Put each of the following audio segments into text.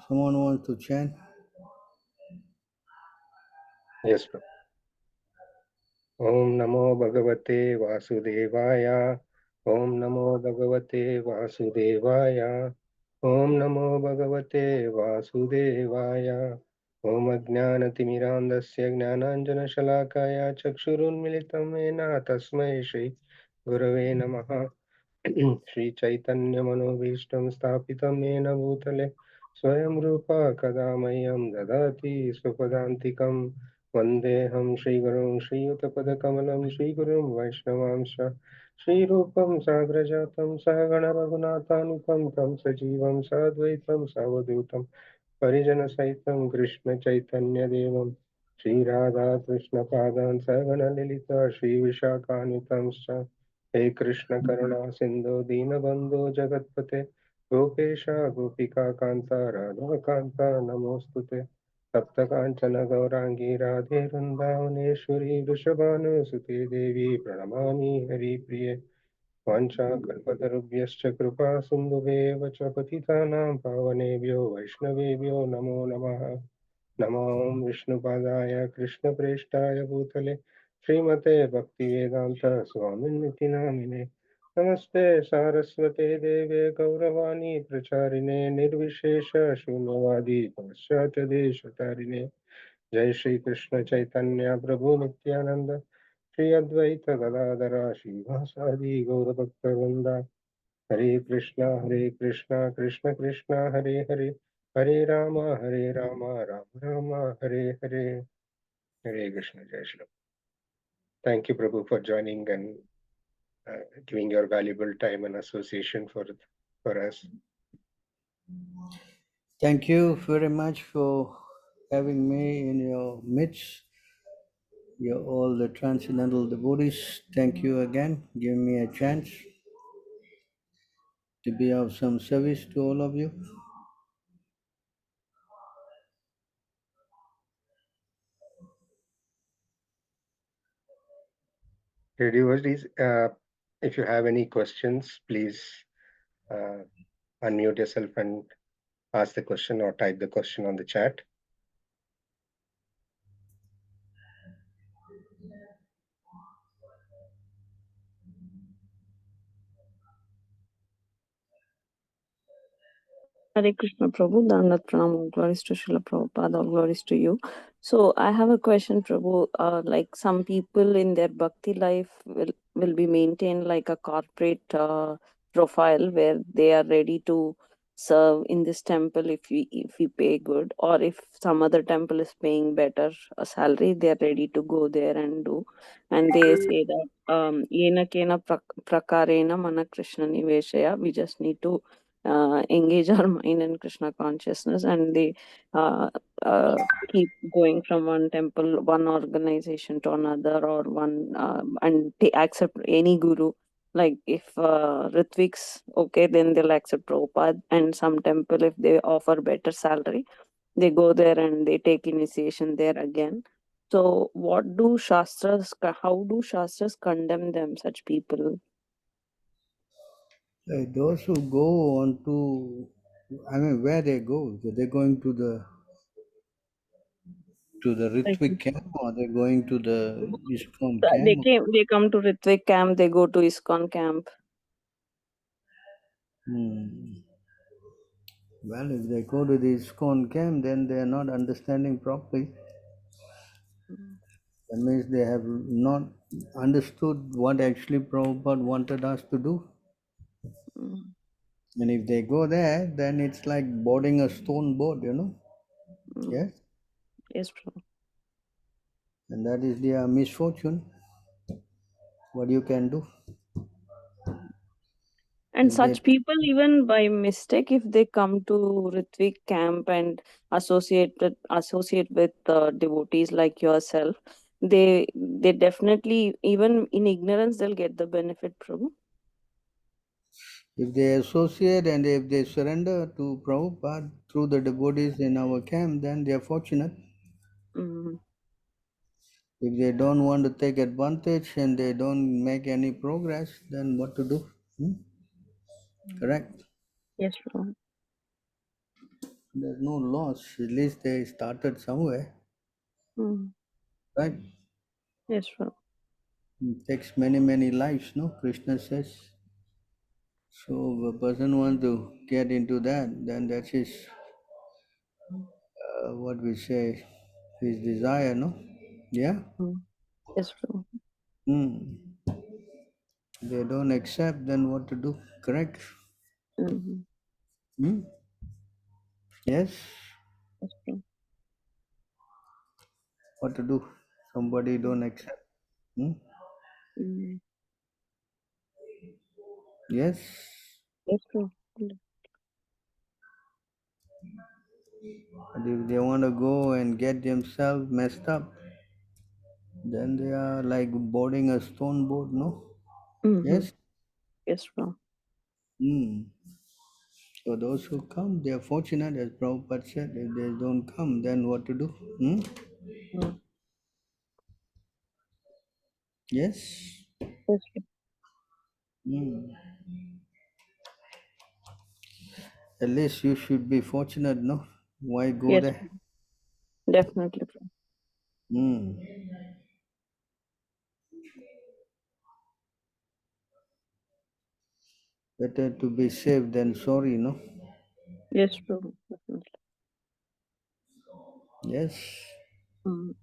Someone wants to chant? Yes, Prabhu. Om Namo Bhagavate Vasudevaya. Om Namo Bhagavate Vasudevaya. Om Namo Bhagavate Vasudevaya. Om Ajnanatimirandasya Gnananjana Chakshurunmilitam Yena Tasmai Shri Gurave Namaha. Shri Chaitanya Manobhishtam Sthapitam Yena Bhutale Swayam Rupa Kadamayyam Dadati Swapadantikam Vandeham Shri Gurum Shri Utapadakamlam Shri Gurum Vaishnavamsha Shri Rupam Sagrajatam Sahagana Raghunathanukam Tam Sajivam Sadvaitam Savadutam Parijana Saitam Krishna Chaitanya Devam Shri Radha Krishna Padan Sagana Lilita Shri Vishakanitamscha हे कृष्ण करुणा सिंधु दीनबंधु जगतपते गोपेश गोपिका कांता राधा कांता नमोस्तुते तप्त कांचन गौरांगी राधे वृंदावनेश्वरी वृषभानुसुते देवी प्रणमामि हरिप्रिये वाञ्छाकल्पतरुभ्यश्च कृपा सिन्धुभेव च पतितानां पावनेभ्यो वैष्णवेभ्यो नमो नमः नमो विष्णुपादाय कृष्णप्रेष्ठाय भूतले श्रीमते भक्तिवेदान्त स्वामिन्निति नामिने नमस्ते सारस्वते देवे गौरवाणी प्रचारिणे निर्विशेष शून्यवादी पाश्चात्यदेशतारिणे जय श्री कृष्ण चैतन्य प्रभु नित्यानंद श्री अद्वैत गदाधर श्रीवासादि गौरभक्तवृंदा हरे Krishna Krishna Krishna Hare Hare Hare Ram Ram Hare Hare Hare Krishna Jai Shri. Thank you, Prabhu, for joining and giving your valuable time and association for us. Thank you very much for having me in your midst. You're all the transcendental devotees. Thank you again. Give me a chance to be of some service to all of you. Dear devotees, if you have any questions, please uh, unmute yourself and ask the question or type the question on the chat. Hare Krishna Prabhu, Dandat Pranam, glories to Srila Prabhupada, all glories to you. So I have a question, Prabhu. Like some people in their bhakti life will be maintained like a corporate profile where they are ready to serve in this temple if we pay good, or if some other temple is paying better a salary, they are ready to go there and do. And they say that yena kena prakarena mana Krishna niveshaya. We just need to engage our mind in Krishna consciousness, and they uh, keep going from one temple, one organization to another, or one and they accept any guru. Like if Ritvik's okay, then they'll accept Prabhupada, and some temple if they offer better salary, they go there and they take initiation there again. So, what do Shastras? How do Shastras condemn them? Such people. Those who go on to, where they go? They're going to the Like Ritvik camp, or they're going to the ISKCON camp? they come to Ritvik camp, they go to ISKCON camp. Hmm. Well, if they go to the ISKCON camp, then they are not understanding properly. Mm, That means they have not understood what actually Prabhupada wanted us to do. mm, And if they go there, then it's like boarding a stone boat, mm. Yes? Yes, Prabhu. And that is their misfortune. What you can do. And If they such people, even by mistake, if they come to Ritvik camp and associate with devotees like yourself, they definitely, even in ignorance, they'll get the benefit, Prabhu. if they associate and if they surrender to Prabhupada through the devotees in our camp, then they are fortunate. Mm, If they don't want to take advantage and they don't make any progress, then what to do? Hmm? Correct? Yes, Prabhu. There's no loss. At least they started somewhere, Mm. right? Yes, Prabhu. It takes many, many lives, no? Krishna says. So if a person wants to get into that, then that's his, what we say, his desire, no? Yeah? Mm. Yes, Prabhu. Hmm. They don't accept, then what to do? Correct? Mm-hmm. Hmm? Yes? Yes, Prabhu. What to do? Somebody don't accept. Hmm? Mm. Yes? Yes, Prabhu. But if they want to go and get themselves messed up, then they are like boarding a stone boat, no? Mm-hmm. Yes? Yes, Prabhu. Hmm. So those who come, they are fortunate, as Prabhupada said. If they don't come, then what to do? Hmm? Mm. Yes? Yes, Prabhu. Hmm. At least you should be fortunate, no? Why go Yes, there? Prabhu. Definitely, Prabhu. Hmm. Better to be safe than sorry, no? Yes, Prabhu. Definitely. Yes. Mm.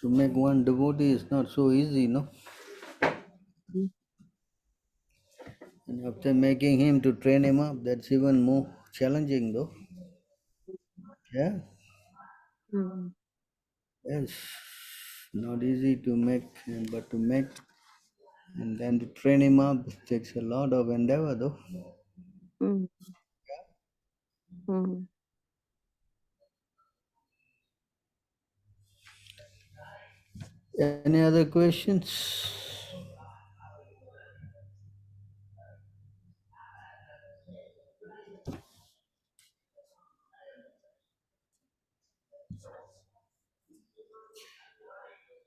To make one devotee is not so easy, no? Mm. And after making him to train him up, that's even more challenging, though. Yeah? Mm. Yes. Not easy to make, but to make and then to train him up takes a lot of endeavor, though. Mm. Mm. Any other questions?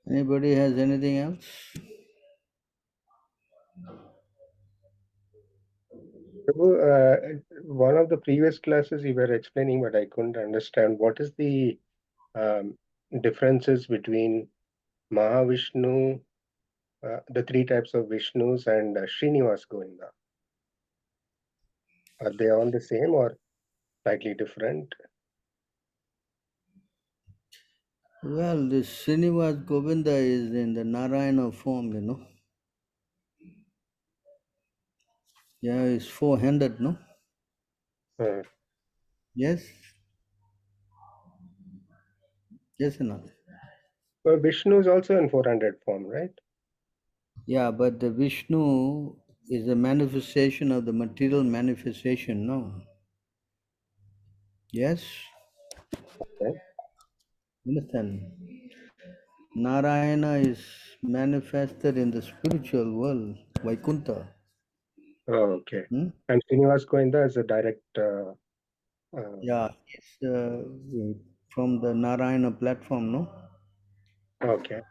Anybody has anything else? Prabhu, one of the previous classes you were explaining, but I couldn't understand. What is the um, differences between Mahavishnu, the three types of Vishnus, and Srinivas Govinda? Are they all the same or slightly different? Well, this Srinivas Govinda is in the Narayana form, you know. Yeah, it's four-handed, no? Uh, Yes? Yes or not? well, Vishnu is also in 400 form, right? Yeah, but the Vishnu is a manifestation of the material manifestation, no? Yes? Okay. Understand? Narayana is manifested in the spiritual world, Vaikuntha. Oh, okay. Hmm? And Srinivas Govinda is a direct. Yeah, it's from the Narayana platform, no? Okay.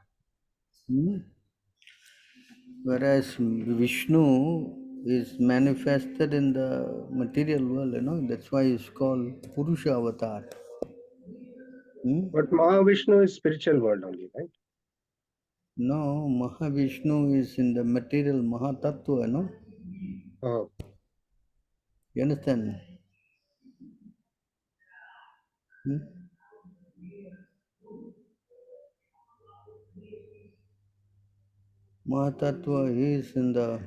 Hmm? Whereas Vishnu is manifested in the material world, you know, that's why it's called Purusha Avatar. Hmm? But Mahavishnu is spiritual world only, right? No, Mahavishnu is in the material Mahatattva, you know. Oh, You understand? Hmm? Mahatattva is in the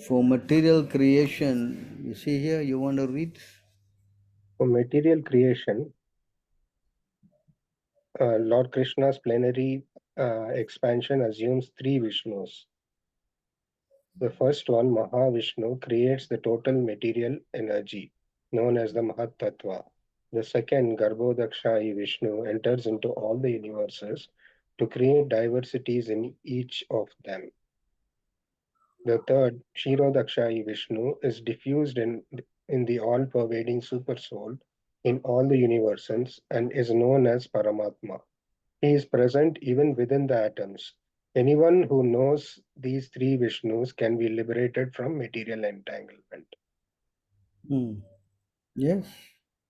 for material creation. You see here, you want to read? for material creation, Lord Krishna's plenary expansion assumes three Vishnus. The first one, Mahavishnu, creates the total material energy, known as the Mahatattva. The second, Garbhodakshayi Vishnu, enters into all the universes to create diversities in each of them. The third, Kshirodakshayi Vishnu, is diffused in in the all-pervading Supersoul in all the universes and is known as Paramatma. He is present even within the atoms. Anyone who knows these three Vishnus can be liberated from material entanglement. Hmm. Yes.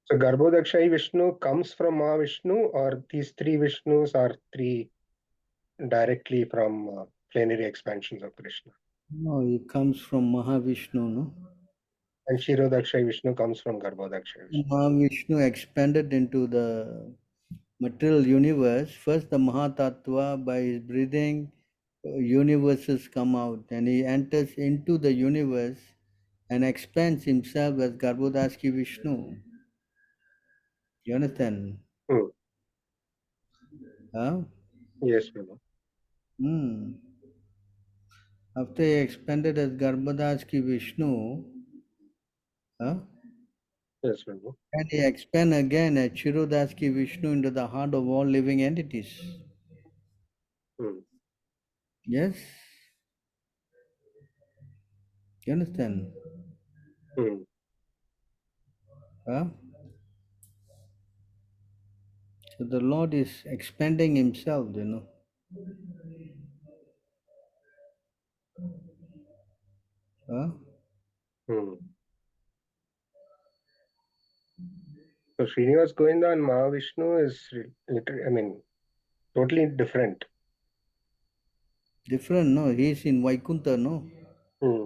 So Garbhodakshai Vishnu comes from Mahavishnu, or these three Vishnus are three directly from plenary expansions of Krishna. No, it comes from Mahavishnu, no? And Kshirodakshay Vishnu comes from Garbhodakshay Vishnu. Mahavishnu expanded into the material universe. First, the Mahatattva, by his breathing, universes come out, and he enters into the universe and expands himself as Garbhodaski Vishnu. You understand? Hmm. Huh? Yes, Prabhu. Hmm. After he expanded as Garbhodaski Vishnu, huh? Yes, Prabhu. And he expand again as Chirodaski Vishnu into the heart of all living entities. Hmm. Yes? You understand? Hmm. Huh? So the Lord is expanding himself, you know. Huh? Hmm. So Srinivas Govinda and Mahavishnu is, totally different. Different, no? He is in Vaikuntha, no? Hmm.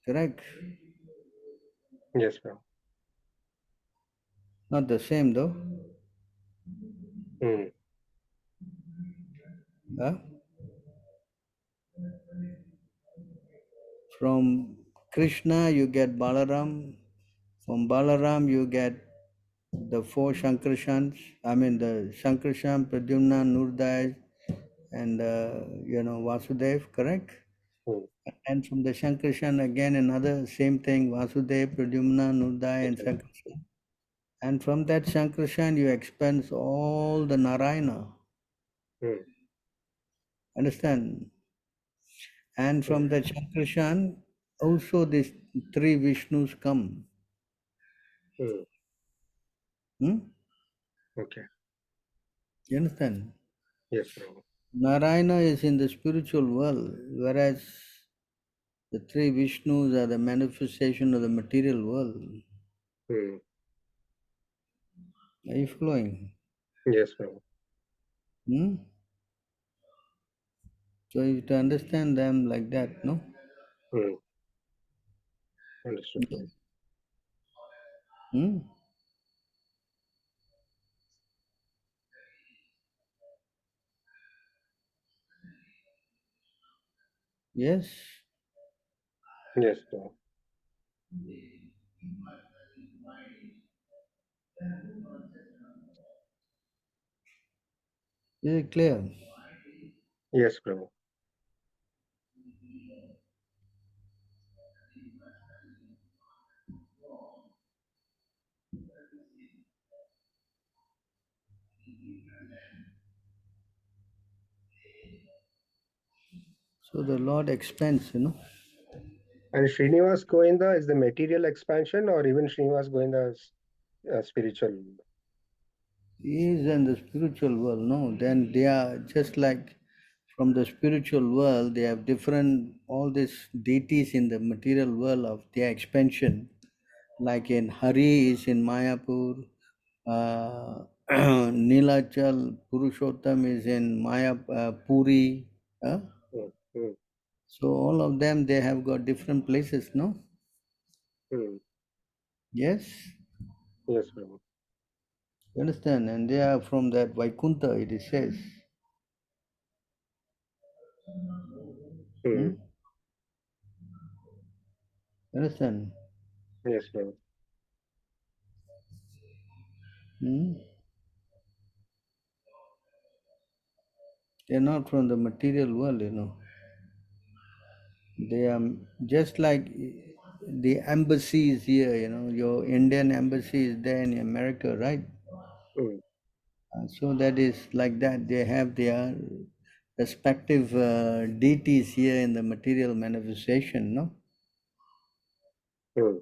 Correct? Yes, Prabhu. Not the same, though. Hmm. Huh? From Krishna, you get Balaram. From Balaram, you get the four Shankarshans. I mean, the Shankarshan, Pradyumna, Nurdai, and Vasudev, correct? Hmm. And from the Shankarshan again another same thing, Vasudev, Pradyumna, Nurdai, Yes, and Prabhu. Shankarshan. And from that Shankarshan you expense all the Narayana. Hmm. Understand? And Hmm. from the Shankarshan also these three Vishnus come. Hmm. Hmm? Okay. You understand? Yes, Prabhu. Narayana is in the spiritual world, whereas the three Vishnus are the manifestation of the material world. Hmm. Are you following? Yes, Prabhu. Hmm? So you have to understand them like that, no? Hmm. Understood, Prabhu. Hmm? Yes, Yes, Prabhu. is it clear? Yes, Prabhu. So the Lord expands, you know. And Srinivas Govinda is the material expansion, or even Srinivas Govinda is spiritual? He is in the spiritual world, no? Then they are just like from the spiritual world, they have different, all these deities in the material world of their expansion. Like in Hari is in Mayapur, Nilachal Purushottam is in Puri. Huh? Hmm. Hmm. So all of them, they have got different places, no? Hmm. Yes, Yes, Prabhu. you understand? And they are from that Vaikuntha, it is says. Hmm. Hmm? Understand? Yes, Prabhu. Hmm? They're not from the material world, you know. They are just like the embassies here, you know. Your Indian embassy is there in America, right? Hmm. So that is like that. They have their respective deities here in the material manifestation, no? Hmm.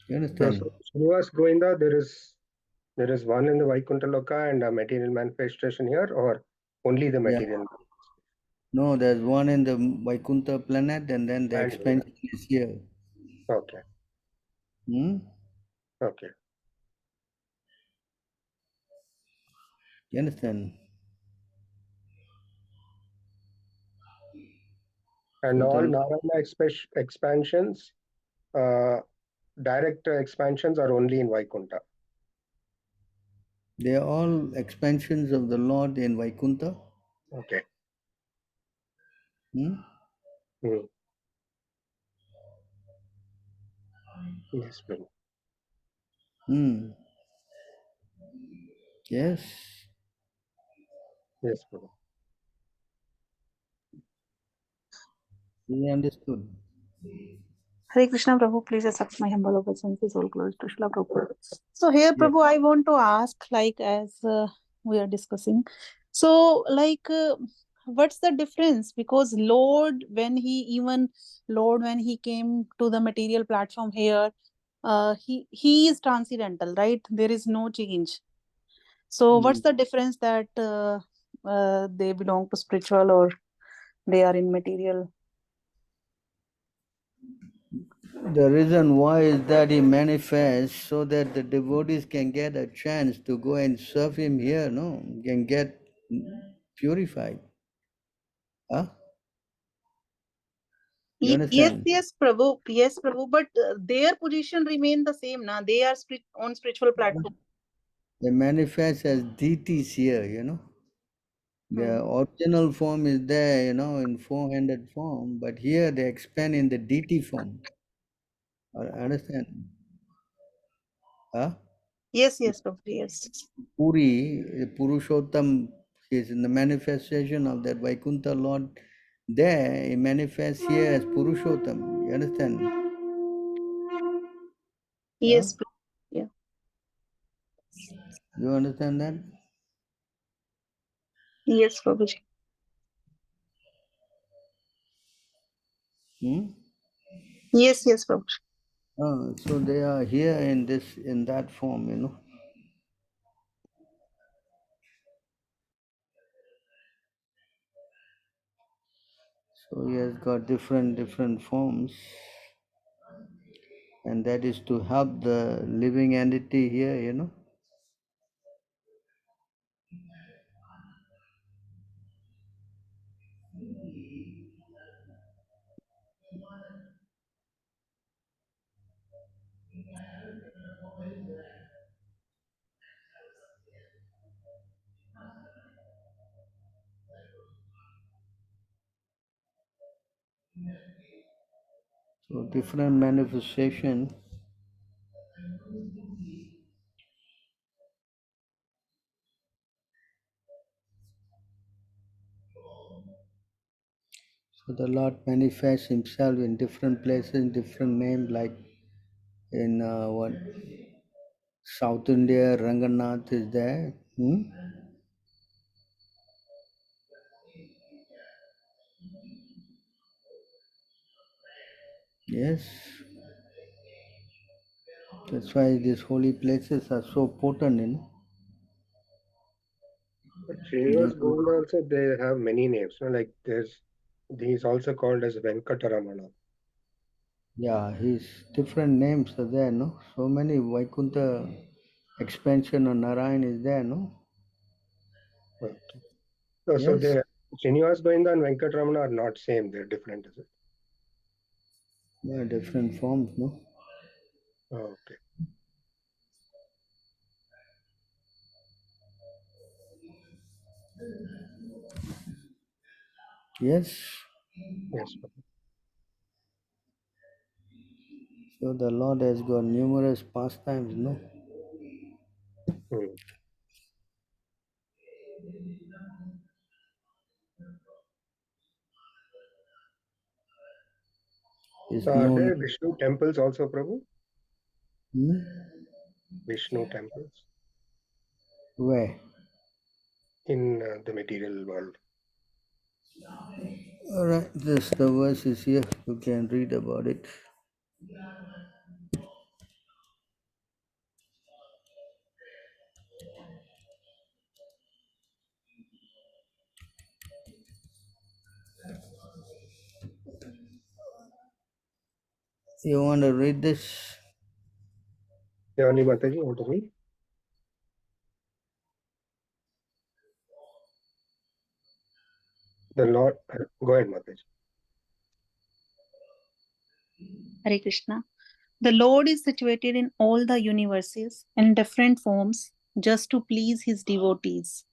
You No, understand? so Srinivas Govinda, there is one in the Vaikuntha Loka and a material manifestation here, or only the Yeah. material No, there's one in the Vaikuntha planet, and then the and here. expansion is here. Okay, Hmm? okay. You understand? And So all the Narayana expansions, uh, direct expansions are only in Vaikuntha. they are all expansions of the Lord in Vaikuntha. Okay. Hmm? Hmm. Yes, Prabhu. Hmm. Yes. Yes, Prabhu. We understood. Hare Krishna, Prabhu, please accept my humble obeisances, all glories to Srila Prabhupada. So here, Yes. Prabhu, I want to ask, like, as we are discussing, so, like, what's the difference? Because Lord, when he came to the material platform here, he is transcendental, right? There is no change. So, Hmm. what's the difference that they belong to spiritual or they are in material? The reason why is that he manifests so that the devotees can get a chance to go and serve him here, no? Can get purified. Huh? You Yes, understand? yes, Prabhu. Yes, Prabhu. But their position remain the same. Now they are on spiritual platform. They manifest as deities here, you know. The Hmm. original form is there, you know, in four-handed form, but here they expand in the deity form. Understand? Huh? Yes, yes, Prabhu. Yes. Puri, Purushottam is in the manifestation of that Vaikuntha Lord. There, he manifests here as Purushottam. You understand? Huh? Yes, Prabhu. Yeah. You understand that? Yes, Prabhuji. Hmm? Yes, yes, Prabhu. So they are here in this, in that form, you know. So he has got different forms, and that is to help the living entity here, you know. So different manifestation. So the Lord manifests himself in different places, different names, like in what South India, Ranganath is there. Hmm? Yes, that's why these holy places are so potent, you know. But They Srinivas do- Govinda also, they have many names. Like he's also called as Venkataramana. Yeah, his different names are there, no? So many Vaikuntha expansion of Narayan is there, no? Okay. So Yes, they Srinivas Govinda and Venkataramana are not same. They're different, is it? yeah, different forms, no? Okay. Yes. Yes. So the Lord has got numerous pastimes, no? Hmm. Is So are known. there Vishnu temples also, Prabhu? Hmm? Vishnu temples Where? in the material world. All right, the verse is here. You can read about it. You want to read this? Yoni Mataji, want to read? The Lord, go ahead, Mataji. Hare Krishna. The Lord is situated in all the universes in different forms just to please his devotees.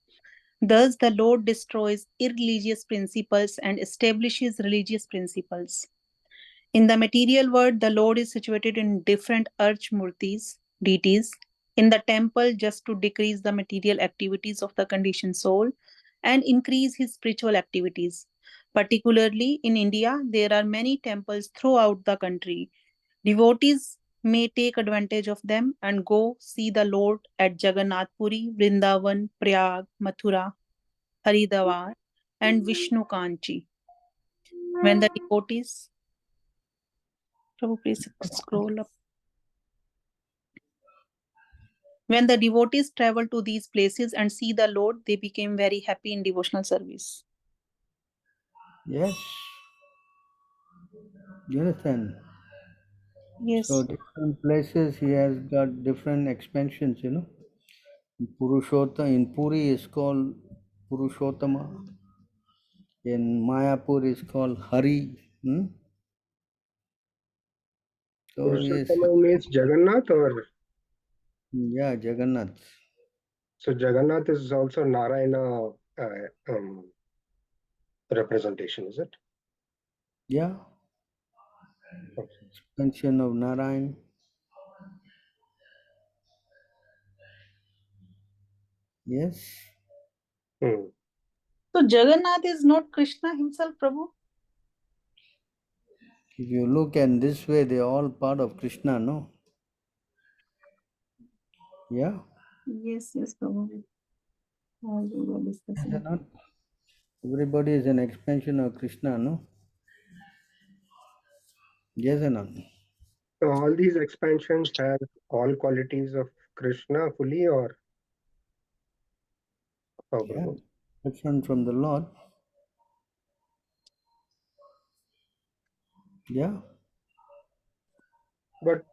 Thus, the Lord destroys irreligious principles and establishes religious principles. In the material world, the Lord is situated in different archmurtis, deities, in the temple just to decrease the material activities of the conditioned soul and increase his spiritual activities. Particularly in India, there are many temples throughout the country. Devotees may take advantage of them and go see the Lord at Jagannath Puri, Vrindavan, Prayag, Mathura, Haridwar, and Vishnu Kanchi. When the devotees, Prabhu, please scroll up. When the devotees travel to these places and see the Lord, they became very happy in devotional service. Yes. You understand? Yes. So different places he has got different expansions, you know. Purushottama in Puri is called Purushottama. In Mayapur is called Hari. So yes, Purushottama means Jagannath, or yeah, Jagannath. so Jagannath is also Narayana representation, is it? Yeah, Okay. expansion of Narayan. Yes. Hmm. So Jagannath is not Krishna himself, Prabhu? If you look at this way, they are all part of Krishna, no? Yeah. Yes, Prabhu. As we were Is it discussing. not? Everybody is an expansion of Krishna, no? Yes or not? So all these expansions have all qualities of Krishna fully, or how, Yeah. Prabhu? Different from the Lord. Yeah. But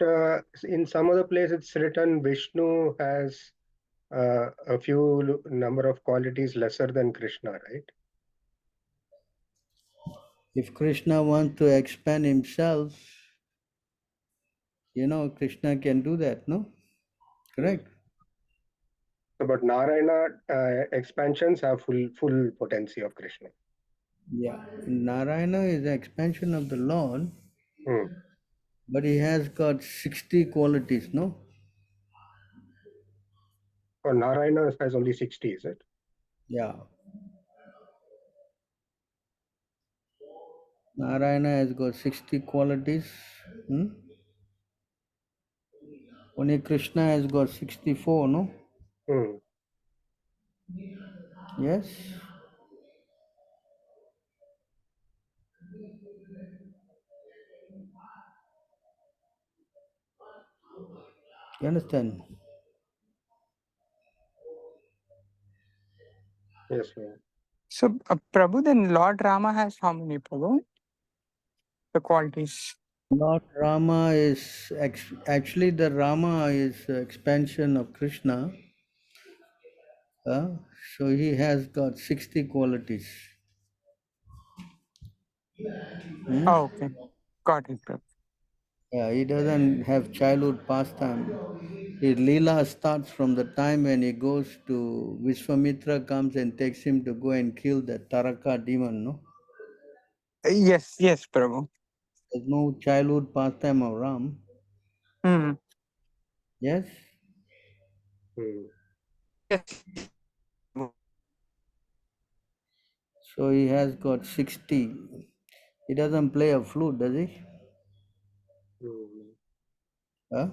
in some other place it's written Vishnu has a few number of qualities lesser than Krishna, right? If Krishna wants to expand himself, you know, Krishna can do that, no? Correct? So, but Narayana expansions have full potency of Krishna. Yeah. Narayana is the expansion of the Lord, Hmm. but he has got 60 qualities, no? Or Narayana has only 60, is it? Yeah. Narayana has got 60 qualities. Only Krishna has got 64, no? Hmm. Yes? You understand? Yes, ma'am. So, Prabhu, then Lord Rama has how many, Prabhu? The qualities. Lord Rama is actually the Rama is expansion of Krishna. So he has got 60 qualities. Oh, okay. Got it, Prabhu. Yeah, he doesn't have childhood pastime. His Leela starts from the time when he goes to Vishwamitra comes and takes him to go and kill the Taraka demon, no? Yes, Prabhu. There's no childhood pastime of Ram. Hmm. Yes? Hmm. Yes. So he has got 60. He doesn't play a flute, does he? Hmm. Huh?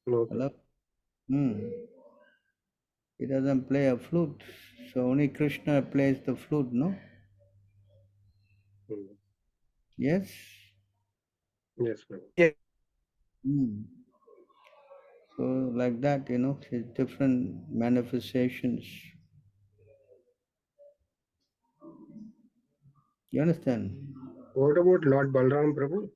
No, Hello? Prabhu. He doesn't play a flute. So only Krishna plays the flute, no? Hmm. Yes? Yes, Prabhu. Yes. Hmm. So like that, you know, his different manifestations. You understand? What about Lord Balram, Prabhu?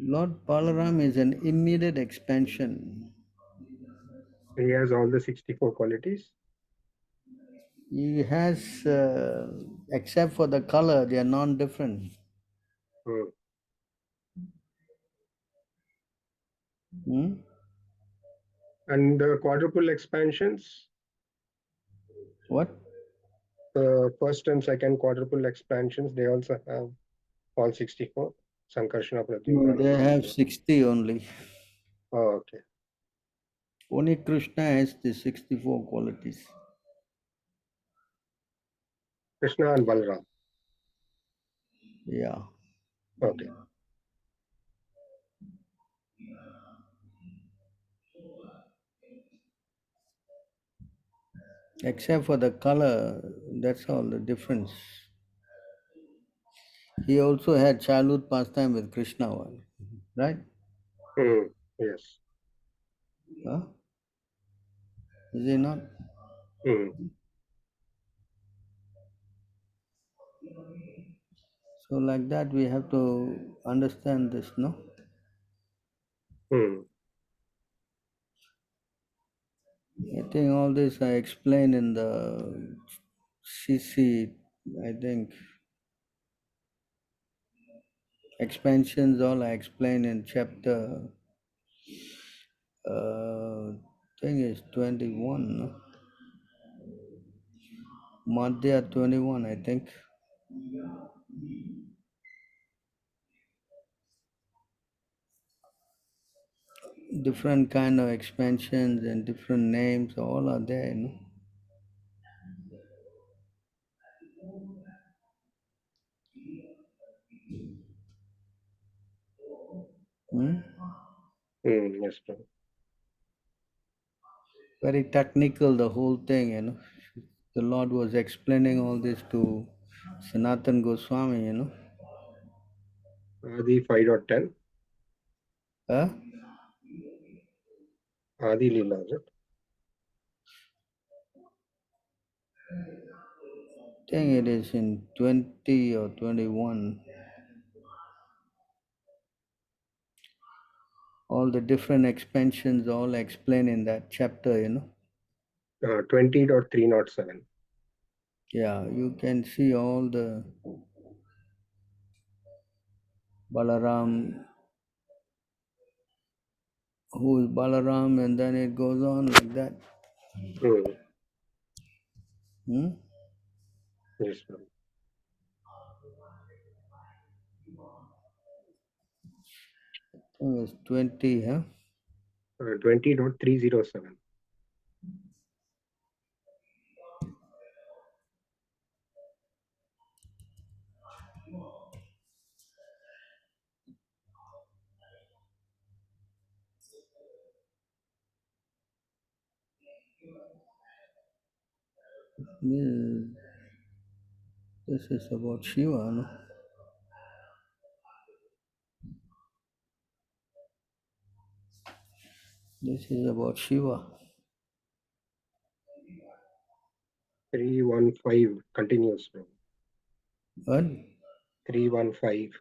Lord Balaram is an immediate expansion. He has all the 64 qualities. He has, except for the color, they are non-different. Hmm. Hmm? And the quadruple expansions, What? the first and second quadruple expansions, they also have all 64. Sankarshana, No, Pradyumna, they have Anubhav. 60 only. Oh, okay. Only Krishna has the 64 qualities. Krishna and Balram. Yeah. Okay. Except for the color, that's all the difference. He also had childhood pastime with Krishna, right? Hmm. Yes. Huh? Is he not? Hmm. So like that we have to understand this, no? Hmm. I think all this I explained in the CC, I think expansions all I explained in chapter thing is 21, no? Madhya 21, I think. Different kind of expansions and different names, all are there, no? Hmm? Yes, Prabhu. Very technical, the whole thing, you know. The Lord was explaining all this to Sanatan Goswami, you know. Adi 5.10. Huh? Adi Leela, is it? I think it is in 20 or 21. All the different expansions all explained in that chapter, you know. 20.307. Yeah, you can see all the Balaram, who is Balaram, and then it goes on like that. Hmm. Hmm? Yes, Prabhu. I think it's 20, huh? 20.307. This is about Shiva, no? This is about Shiva. 315 continues, Prabhu. What? 315.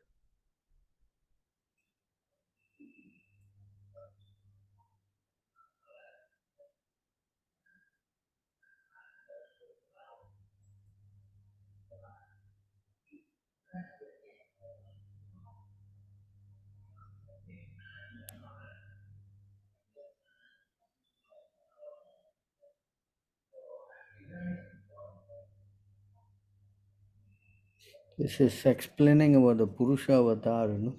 This is explaining about the Purusha avatar, you know.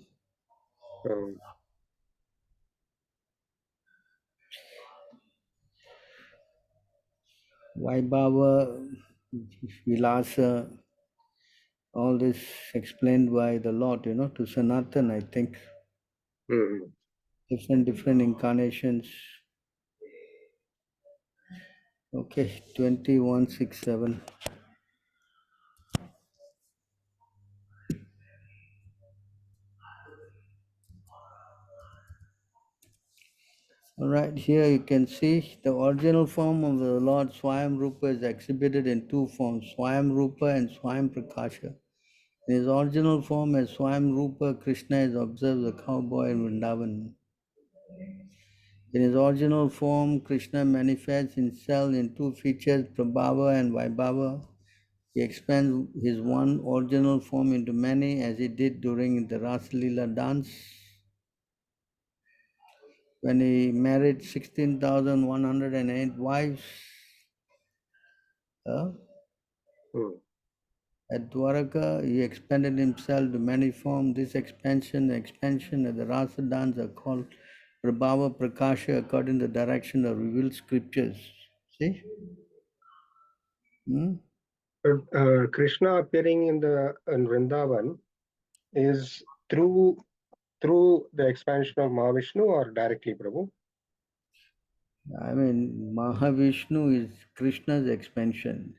Um, Vaibhava, Vilasa, all this explained by the Lord, you know, to Sanatan, I think. hmm. Different incarnations. Okay, 2167. All right, here you can see the original form of the Lord Swayam Rupa is exhibited in two forms, Swayam Rupa and Swayam Prakasha. In his original form as Swayam Rupa, Krishna is observed as a cowboy in Vrindavan. In his original form, Krishna manifests himself in two features, Prabhava and Vaibhava. He expands his one original form into many, as he did during the Rasa Leela dance, when he married 16,108 wives. At Dwaraka, he expanded himself to many forms. This expansion of the Rasa dance are called Prabhava Prakasha according to the direction of revealed scriptures. See? Krishna appearing in Vrindavan is through the expansion of Mahavishnu or directly, Prabhu? I mean, Mahavishnu is Krishna's expansion.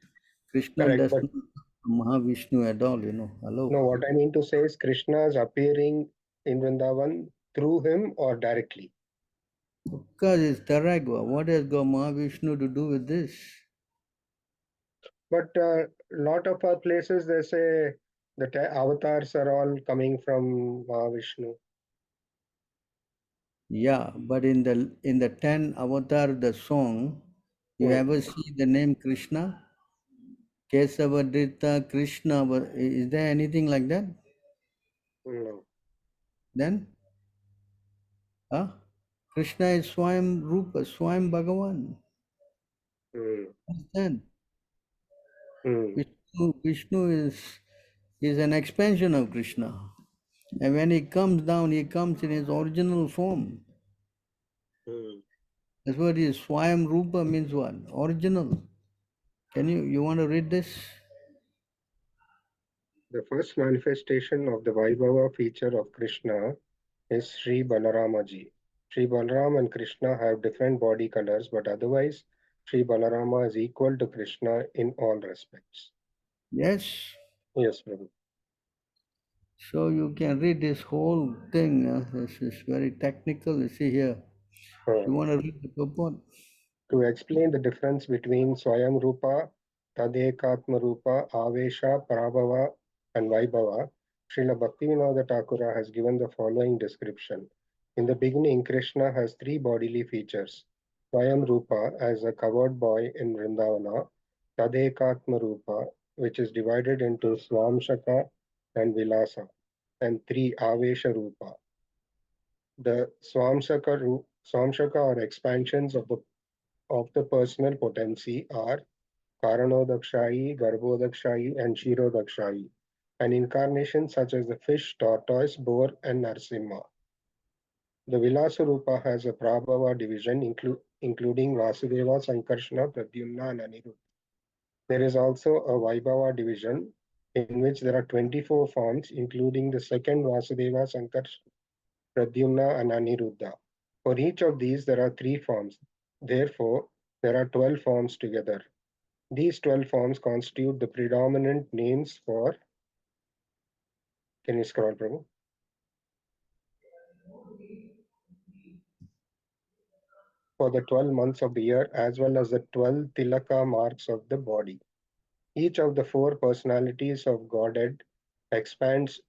Krishna Correct, does but not Mahavishnu at all, Hello? no, what I mean to say is Krishna is appearing in Vrindavan through him or directly. Because it's Taragva. What has got Mahavishnu to do with this? But a lot of our places, they say the avatars are all coming from Mahavishnu. Yeah, but in the 10 avatar, the song, you ever see the name Krishna? Kesavadrita Krishna, is there anything like that? No. Then? Krishna is Swayam Rupa, Swayam Bhagavan. Understand? Vishnu is an expansion of Krishna. And when he comes down, he comes in his original form. That's what is Swayam Rupa means what? Original. You want to read this? The first manifestation of the Vaibhava feature of Krishna is Sri Balaramaji. Sri Balaram and Krishna have different body colors, but otherwise, Sri Balarama is equal to Krishna in all respects. Yes. Yes, Prabhu. So you can read this whole thing. This is very technical. You see here. You want to read the purport? To explain the difference between Swayam Rupa, Tadekatma Rupa, Avesha, Prabhava, and Vaibhava, Srila Bhaktivinoda Thakura has given the following description. In the beginning, Krishna has three bodily features. Swayam Rupa as a covered boy in Vrindavana, Tadekatma Rupa, which is divided into Swamshaka and Vilasa, and three Avesha Rupa. The Swamshaka or expansions of the personal potency are Karanodakshai, Garbhodakshai, and Shirodakshai, an incarnation such as the fish, tortoise, boar, and Narsimha. The Vilasarupa has a Prabhava division including Vasudeva, Sankarshana, Pradyumna, and Anirudh. There is also a Vaibhava division in which there are 24 forms, including the second Vasudeva, Sankarshana, Pradyumna, and Aniruddha. For each of these, there are three forms. Therefore, there are 12 forms together. These 12 forms constitute the predominant names for, can you scroll, Prabhu? For the 12 months of the year, as well as the 12 tilaka marks of the body. Each of the four personalities of Godhead expands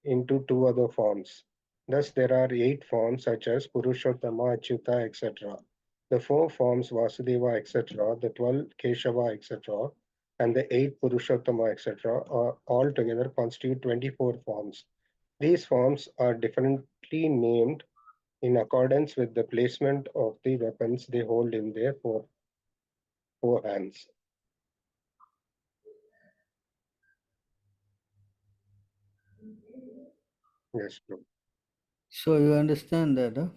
into two other forms. Thus, there are 8 forms such as Purushottama, Achyuta, etc. The 4 forms Vasudeva, etc., the 12 Keshava, etc., and the 8 Purushottama, etc., are all together constitute 24 forms. These forms are differently named in accordance with the placement of the weapons they hold in their four hands. Yes, true. So you understand that, huh?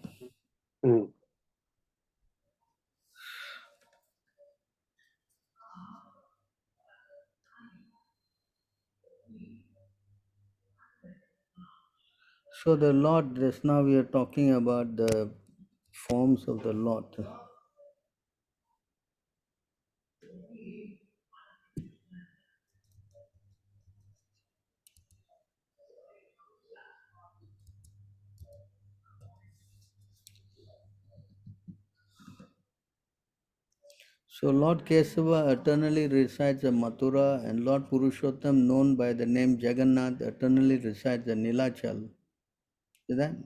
So the Lord, just now we are talking about the forms of the Lord. So Lord Kesava eternally resides at Mathura, and Lord Purushottam, known by the name Jagannath, eternally resides at Nilachal. See that?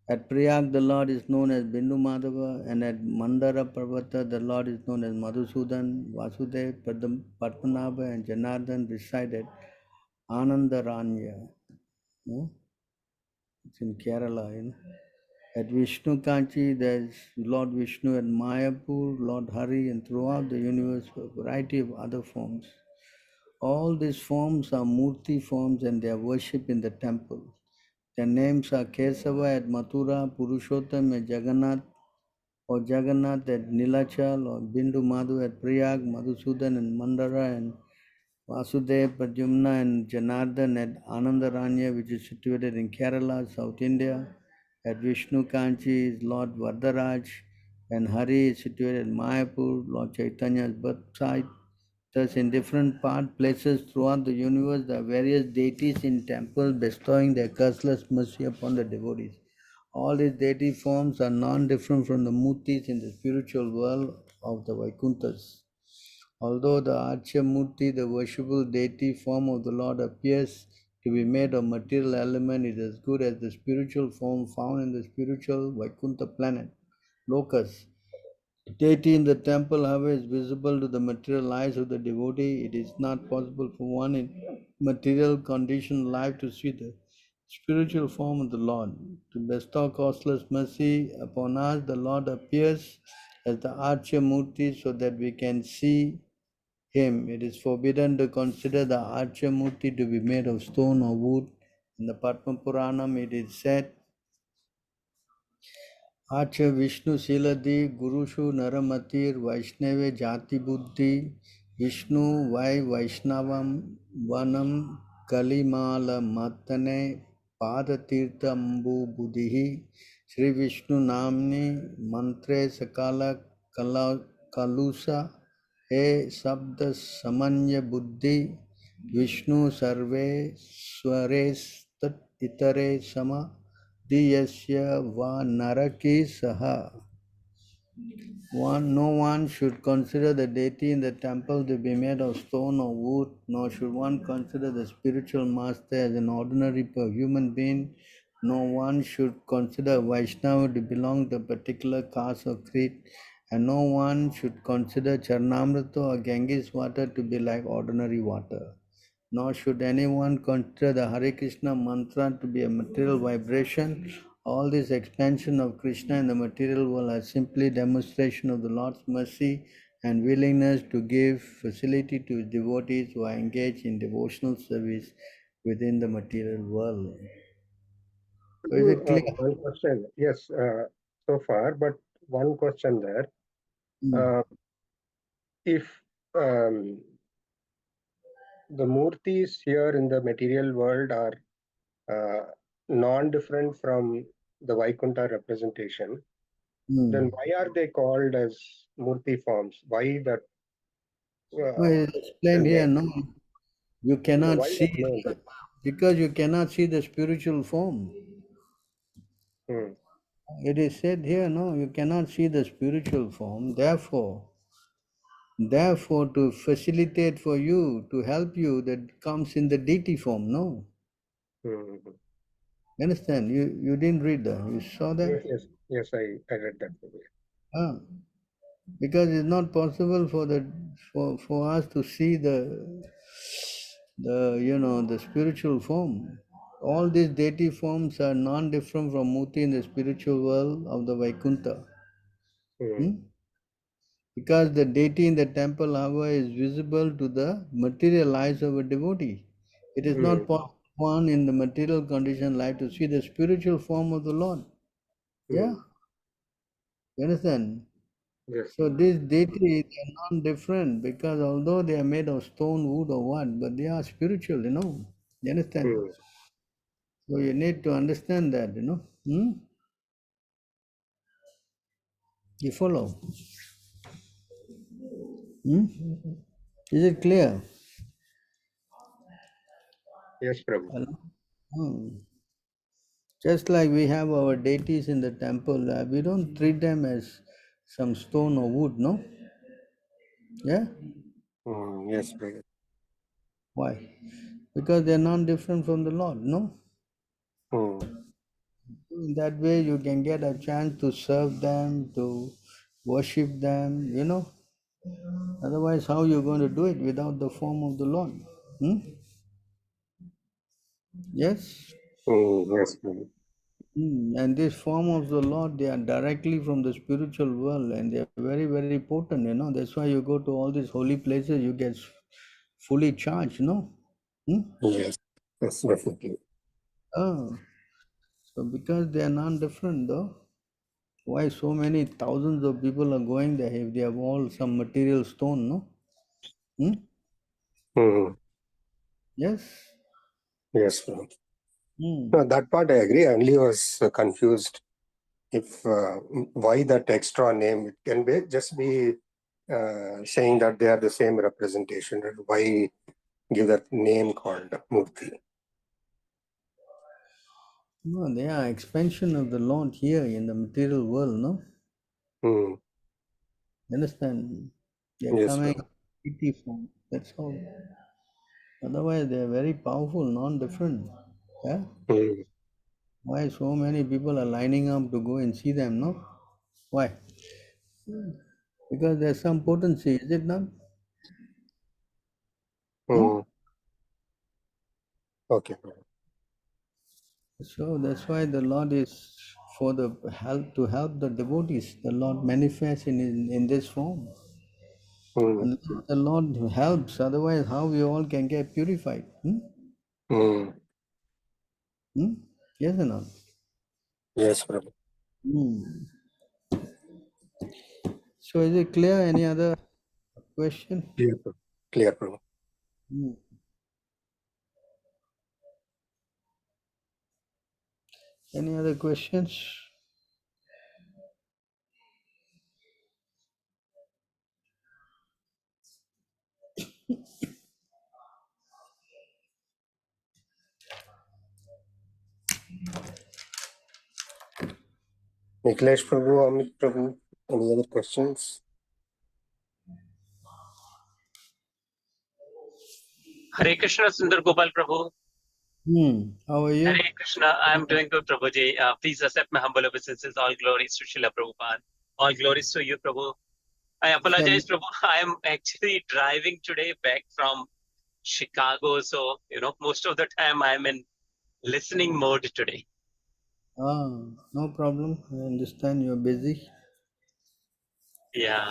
At Prayag, the Lord is known as Bindu Madhava, and at Mandara Parvata, the Lord is known as Madhusudan, Vasudev, Padmanabha, and Janardhan reside at Anandaranya. It's in Kerala. At Vishnu Kanchi, there's Lord Vishnu at Mayapur, Lord Hari, and throughout the universe, a variety of other forms. All these forms are Murti forms and they are worshipped in the temple. Their names are Kesava at Mathura, Purushottam at Jagannath, or Jagannath at Nilachal, or Bindu Madhu at Prayag, Madhusudan and Mandara, and Vasudev, Pradyumna and Janardhan at Anandaranya, which is situated in Kerala, South India. At Vishnu Kanchi is Lord Vardharaj, and Hari is situated in Mayapur, Lord Chaitanya's birthsite. Thus, in different places throughout the universe, there are various deities in temples bestowing their curseless mercy upon the devotees. All these deity forms are non-different from the Murtis in the spiritual world of the Vaikunthas. Although the Archa Murti, the worshipful deity form of the Lord, appears to be made of material element, it is as good as the spiritual form found in the spiritual Vaikuntha planet, Lokas. Deity in the temple, however, is visible to the material eyes of the devotee. It is not possible for one in material conditioned life to see the spiritual form of the Lord. To bestow costless mercy upon us, the Lord appears as the Archa Murti so that we can see him. It is forbidden to consider the Archa Murti to be made of stone or wood. In the Padma Puranam, it is said, Acha Vishnu Siladi Gurushu Naramatir Vaishnave Jati Buddhi Vishnu Vai Vaishnavam Vanam Kalimala Matane Padatirtambu Buddhihi Sri Vishnu Namni Mantre Sakala Kalusa He Sabda Samanya Buddhi Vishnu Sarve Swares Tat Itare Sama Diyasya va naraki saha. No one should consider the deity in the temple to be made of stone or wood, nor should one consider the spiritual master as an ordinary human being. No one should consider Vaishnava to belong to a particular caste or creed, and no one should consider Charnamrita or Ganges water to be like ordinary water. Nor should anyone consider the Hare Krishna mantra to be a material vibration. All this expansion of Krishna in the material world are simply demonstration of the Lord's mercy and willingness to give facility to his devotees who are engaged in devotional service within the material world. So is it clear? One question. Yes, so far, but one question there. Uh, if um, the murtis here in the material world are non-different from the Vaikuntha representation, then why are they called as murti forms? Why that Well, uh, it is the explained here, name? no? You No, cannot why that see, name? because you cannot see the spiritual form. Hmm. It is said here, no, you cannot see the spiritual form. Therefore, to facilitate for you, to help you, that comes in the deity form, no? Hmm. You understand? You didn't read that. You saw that? Yes, yes, yes. I read that. Ah, because it's not possible for us to see the spiritual form. All these deity forms are non-different from Murti in the spiritual world of the Vaikuntha. Hmm. Hmm? Because the deity in the temple, however, is visible to the material eyes of a devotee. It is Hmm. not possible for one in the material condition life to see the spiritual form of the Lord. Yeah? Hmm. You understand? Yes. So these deities are non-different because although they are made of stone, wood or what, but they are spiritual, You understand? Hmm. So you need to understand that. You follow? Hmm? Is it clear? Yes, Prabhu. Hello? Hmm. Just like we have our deities in the temple, we don't treat them as some stone or wood, no? Yeah? Yes, Prabhu. Why? Because they're not different from the Lord, no? In that way, you can get a chance to serve them, to worship them, you know. Otherwise, how you going to do it without the form of the Lord? Hmm? Yes? Yes, Prabhu. And this form of the Lord, they are directly from the spiritual world and they are very, very potent, you know. That's why you go to all these holy places, you get fully charged, no? Yes, definitely. Oh, so because they are non-different though, why so many thousands of people are going there if they have all some material stone, no? Yes? Yes, Prabhu. Hmm. No, that part I agree. I only was confused if why that extra name. It can be just be saying that they are the same representation. And why give that name called Murti? No, they are expansion of the Lord here in the material world, no? Hmm. Understand? They are Yes, coming Prabhu. in PT form. That's all. Otherwise, they are very powerful, non-different. Yeah? Hmm. Why so many people are lining up to go and see them, no? Why? Because there's some potency, is it not? Hmm. Okay, Prabhu. So that's why the Lord is for the help to help the devotees. The Lord manifests in this form. Hmm. Unless the Lord helps, otherwise how we all can get purified? Hmm. Yes or not? Yes, Prabhu. Hmm. So is it clear? Any other question? Clear, Prabhu. Clear, Prabhu. Hmm. Any other questions? Niklesh Prabhu, Amit Prabhu, any other questions? Hare Krishna, Sundar Gopal Prabhu. How are you? Hare Krishna, I am doing good, Prabhuji. Please accept my humble obeisances. All glories to Srila Prabhupada. All glories to you, Prabhu. I apologize, Prabhu. I am actually driving today back from Chicago. So, most of the time I'm in listening mode today. No problem. I understand you're busy. Yeah.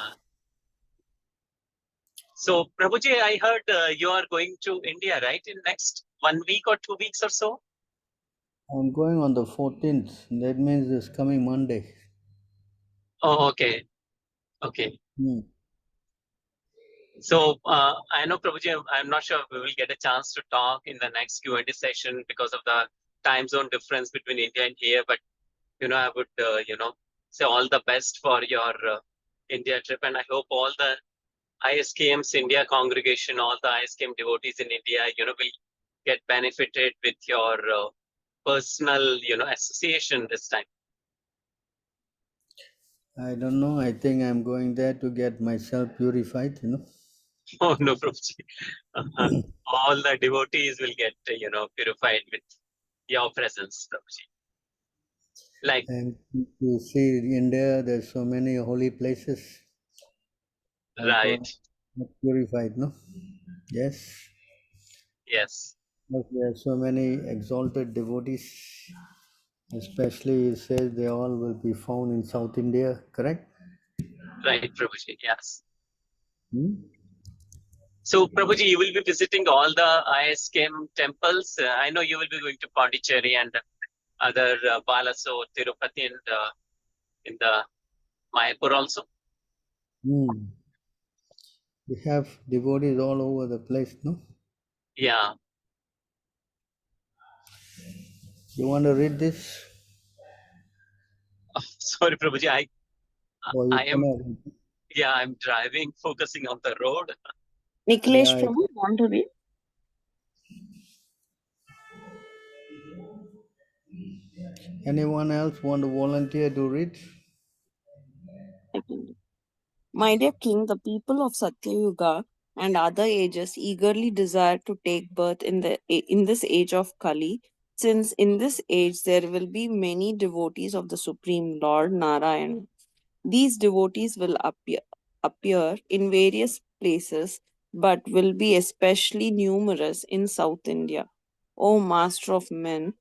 So, Prabhuji, I heard you are going to India, right? In next 1 week or 2 weeks or so? I'm going on the 14th. That means it's coming Monday. Oh, okay. Okay. Hmm. So I know, Prabhuji, I'm not sure if we will get a chance to talk in the next Q&A session because of the time zone difference between India and here. But I would say all the best for your India trip, and I hope all the ISKM's India congregation, all the ISKM devotees in India, will get benefited with your personal, association this time. I don't know. I think I'm going there to get myself purified, Oh no, Prabhuji. All the devotees will get purified with your presence, Prabhuji. Like, And you see, India, there's so many holy places. I right. got purified, no? Yes. Yes. But there are so many exalted devotees. Especially, it says they all will be found in South India, correct? Right, Prabhuji. Yes. Hmm? So, Prabhuji, you will be visiting all the ISKM temples. I know you will be going to Pondicherry and other Balaso, Tirupati, and in the Mayapur also. Hmm. We have devotees all over the place, no? Yeah. You want to read this? Sorry, Prabhuji. Or you I am, cannot? I'm driving, focusing on the road. Niklesh Yeah. Prabhu, want to read? Anyone else want to volunteer to read? second. My dear king, the people of Satyayuga and other ages eagerly desire to take birth in this age of Kali, since in this age there will be many devotees of the Supreme Lord Narayana. These devotees will appear in various places, but will be especially numerous in South India. O Master of Men,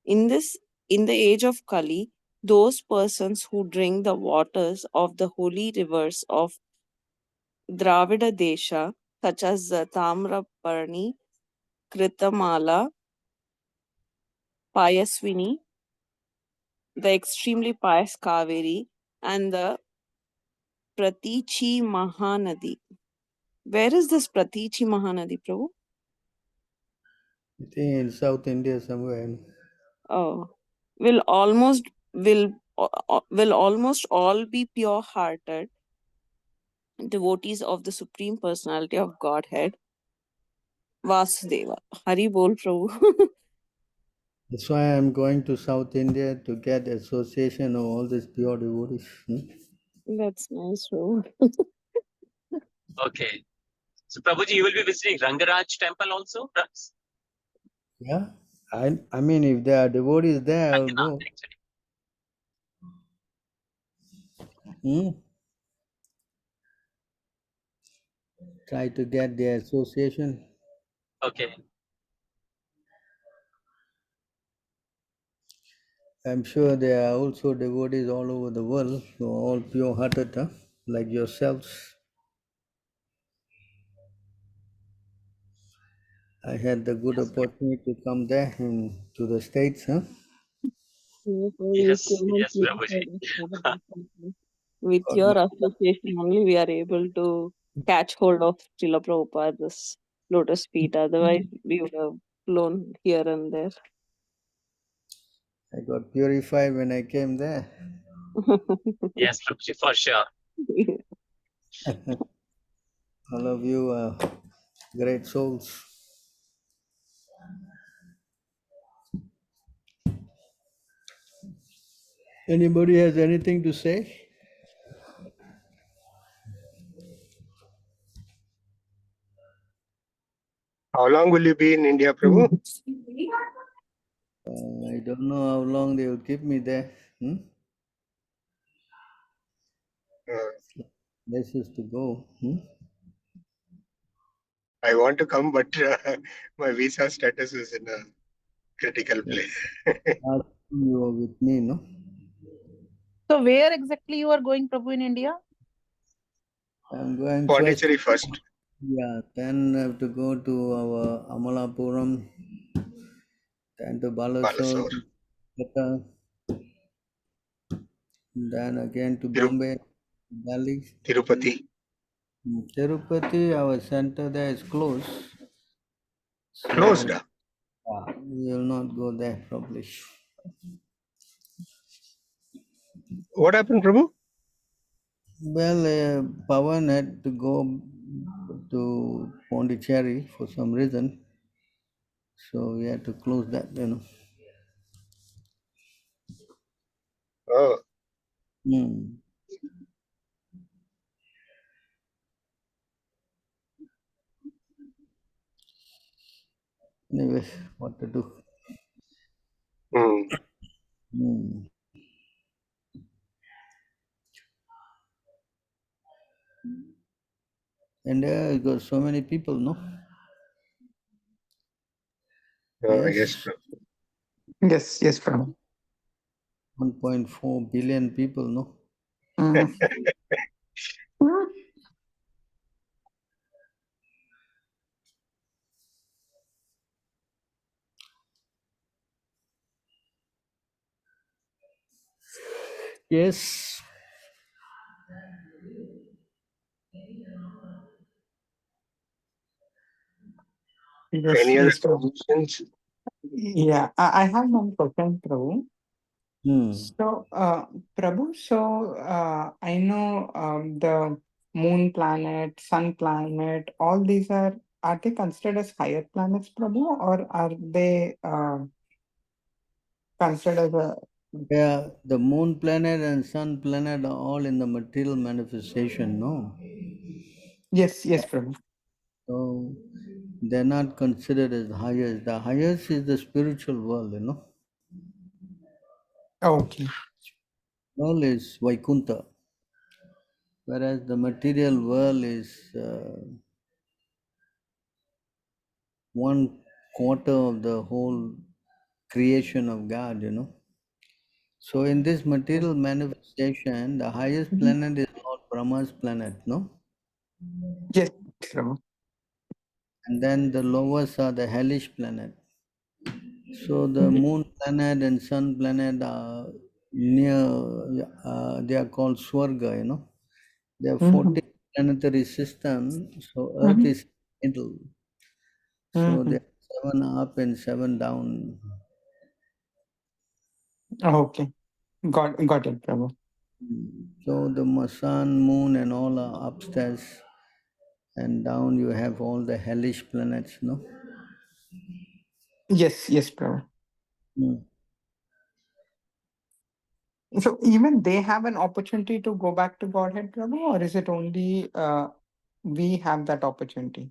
in this in the age of Kali, those persons who drink the waters of the holy rivers of Dravida Desha, such as the Tamraparni, Kritamala, Payaswini, the extremely pious Kaveri, and the Pratichi Mahanadi. Where is this Pratichi Mahanadi, Prabhu? I think in South India somewhere. Oh, will almost will almost all be pure-hearted devotees of the Supreme Personality of Godhead, Vasudeva. Hari Bol, Prabhu. That's why I'm going to South India to get association of all these pure devotees. That's nice, Prabhu. Okay. So Prabhuji, you will be visiting Rangaraj temple also? Yeah, I mean, if there are devotees there, I'll Ranganath, go. actually. Try to get the association. Okay. I'm sure there are also devotees all over the world who are all pure-hearted, like yourselves. I had the good opportunity to come there to the States. Yes, yes, Prabhuji. With Got your my, association only, we are able to catch hold of Srila Prabhupada's lotus feet. Otherwise, we would have flown here and there. I got purified when I came there. Yes, Prabhuji, for sure. All of you are great souls. Anybody has anything to say? How long will you be in India, Prabhu? I don't know how long they will keep me there. Places to go. I want to come, but my visa status is in a critical place. You are with me, no? So where exactly you are going, Prabhu, in India? I'm going first. Pondicherry first. Yeah, then I have to go to our Amalapuram, then to Balasore, Balasore. Kolkata, then again to Bombay, Delhi. Tirupati. Tirupati, our center there is closed. Closed. So we will not go there probably. What happened, Prabhu? Well, Pawan had to go to Pondicherry for some reason. So we had to close that. Oh, Hmm. Anyway, what to do? Hmm. And there got so many people, no? yes, Yes, Prabhu. Yes, Prabhu. 1.4 billion people, no? Mm. Yes. Yes, Any other Prabhu. questions? Yeah, I have one question, Prabhu. Hmm. So, Prabhu, I know the moon planet, sun planet, all these are they considered as higher planets, Prabhu, or are they considered as a Yeah, the moon planet and sun planet are all in the material manifestation, no? Yes, yes, Prabhu. So they're not considered as highest. The highest is the spiritual world, you know. Okay. World is Vaikuntha, whereas the material world is 1/4 of the whole creation of God, you know. So in this material manifestation, the highest Mhm. planet is Lord Brahma's planet, no? Yes, Prabhu. And then the lowest are the hellish planet. So the Ye- moon planet and sun planet are near, they are called Swarga, you know. There are Mhm. 14 planetary systems, so Earth Mhm. is middle. So there Mhm. are 7 up and 7 down. Okay. Got it, Prabhu. So the sun, moon, and all are upstairs, and down you have all the hellish planets, no? Yes, yes, Prabhu. Mm. So even they have an opportunity to go back to Godhead, Prabhu, or is it only we have that opportunity?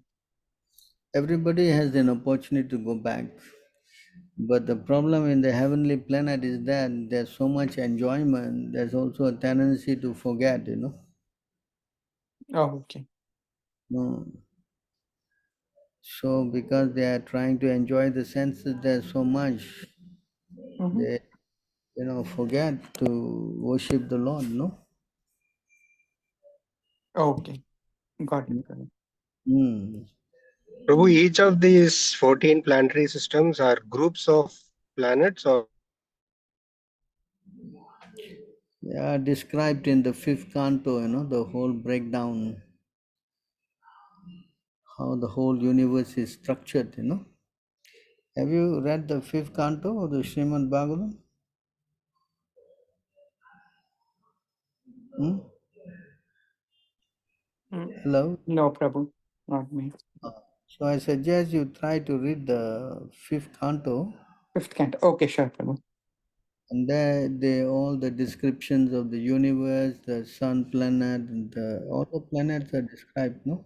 Everybody has an opportunity to go back. But the problem in the heavenly planet is that there's so much enjoyment, there's also a tendency to forget, you know. Oh, okay. Mm. So because they are trying to enjoy the senses, there's so much, Mm-hmm. they forget to worship the Lord, no? Okay. Got it, Prabhu. Mm. Prabhu, each of these 14 planetary systems are groups of planets or They are described in the fifth canto, the whole breakdown, how the whole universe is structured, Have you read the fifth canto of the Srimad Bhagavatam? Hmm? Mm. Hello? No, Prabhu, not me. So I suggest you try to read the fifth canto, Fifth canto. Okay, sure, Prabhu. and there all the descriptions of the universe, the sun, planet, and all the planets are described, no?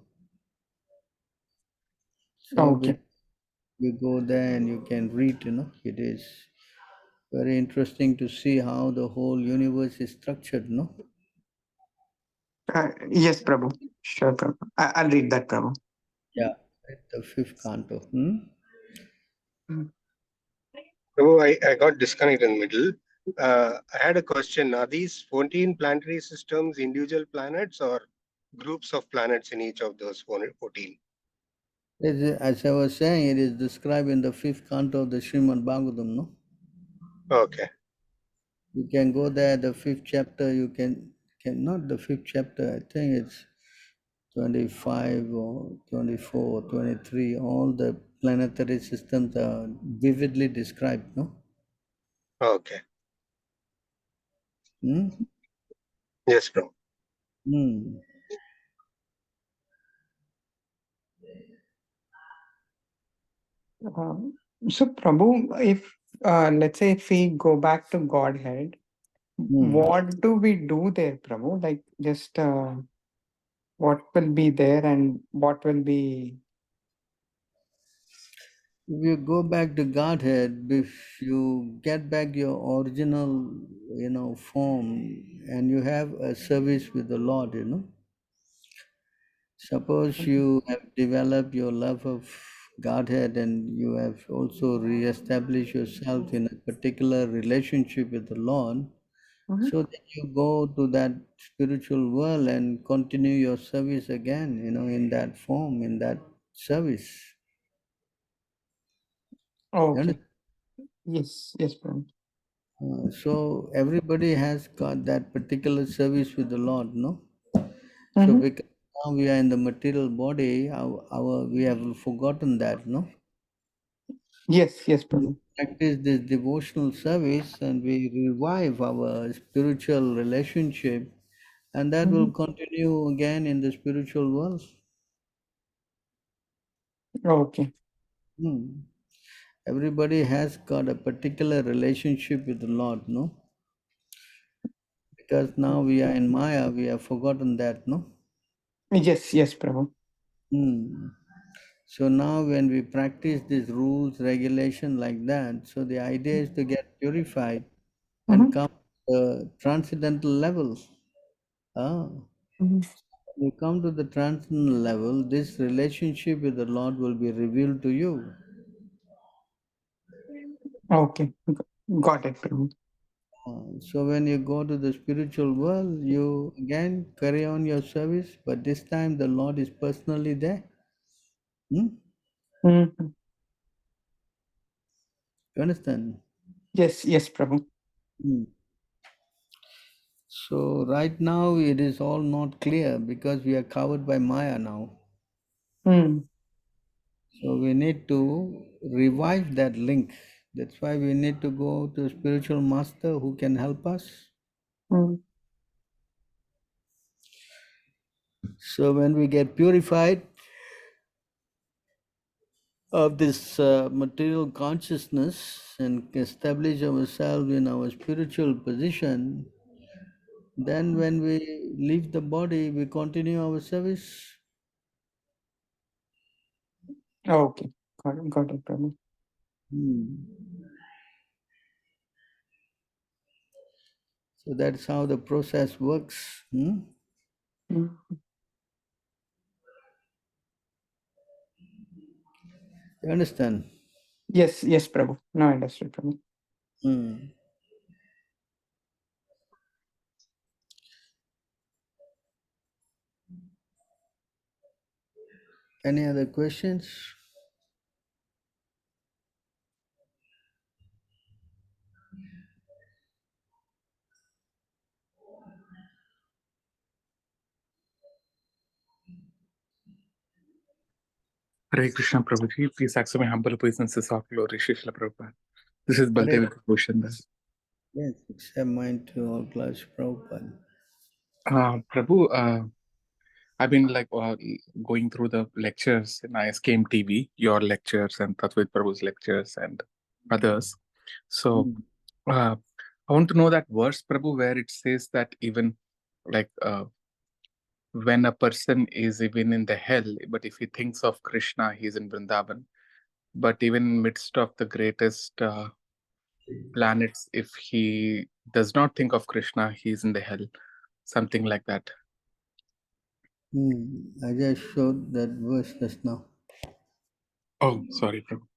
So Okay. you go there and you can read, it is very interesting to see how the whole universe is structured, no? Yes, Prabhu. Sure, Prabhu. I'll read that, Prabhu. Yeah, the fifth canto. Hmm? Mm. Prabhu, I got disconnected in the middle. I had a question. Are these 14 planetary systems individual planets or groups of planets in each of those 14? As I was saying, it is described in the fifth canto of the Srimad Bhagavatam, no? Okay. You can go there, the fifth chapter, you can not the fifth chapter, I think it's 25 or 24 or 23, all the planetary systems are vividly described, no? Okay. Hmm? Yes, Prabhu. Hmm. So, Prabhu, if let's say if we go back to Godhead, Hmm. what do we do there, Prabhu? Like just what will be there and what will be? If you go back to Godhead, if you get back your original, form, and you have a service with the Lord, Suppose you have developed your love of Godhead and you have also re-established yourself in a particular relationship with the Lord, Mhm. so that you go to that spiritual world and continue your service again, in that form, in that service. You Okay. understand? Yes, yes, Prabhu. So everybody has got that particular service with the Lord, no? So Mm-hmm. because now we are in the material body, we have forgotten that, no? Yes, yes, We Prabhu. practice this devotional service and we revive our spiritual relationship, and that will Mm-hmm. continue again in the spiritual world. Okay. Hmm. Everybody has got a particular relationship with the Lord, no? Because now we are in Maya, we have forgotten that, no? Yes, yes, Prabhu. So now when we practice these rules, regulation like that, so the idea is to get purified and come to the transcendental level. When you come to the transcendental level, this relationship with the Lord will be revealed to you. Okay, got it, Prabhu. So when you go to the spiritual world, you again carry on your service, but this time the Lord is personally there. You understand? Yes, yes, Prabhu. So right now it is all not clear because we are covered by Maya now. So we need to revive that link. That's why we need to go to a spiritual master who can help us. So when we get purified of this material consciousness and establish ourselves in our spiritual position, then when we leave the body, we continue our service. Okay, got it, Prabhu. So that's how the process works. You understand? Yes, yes, Prabhu. Now I understood, Prabhu. Any other questions? Hare Krishna Prabhuji, please accept my humble obeisances of glory, Srila Prabhupada. This is Baldev Bhushan. Yes, accept mine to all class Prabhupada. Prabhu, I've been going through the lectures in ISKM TV, your lectures and Tatvit Prabhu's lectures and others. So I want to know that verse, Prabhu, where it says that even when a person is even in the hell, but if he thinks of Krishna, he's in Vrindavan. But even in midst of the greatest planets, if he does not think of Krishna, he's in the hell. Something like that. I just showed that verse just now. Oh, sorry, Prabhu.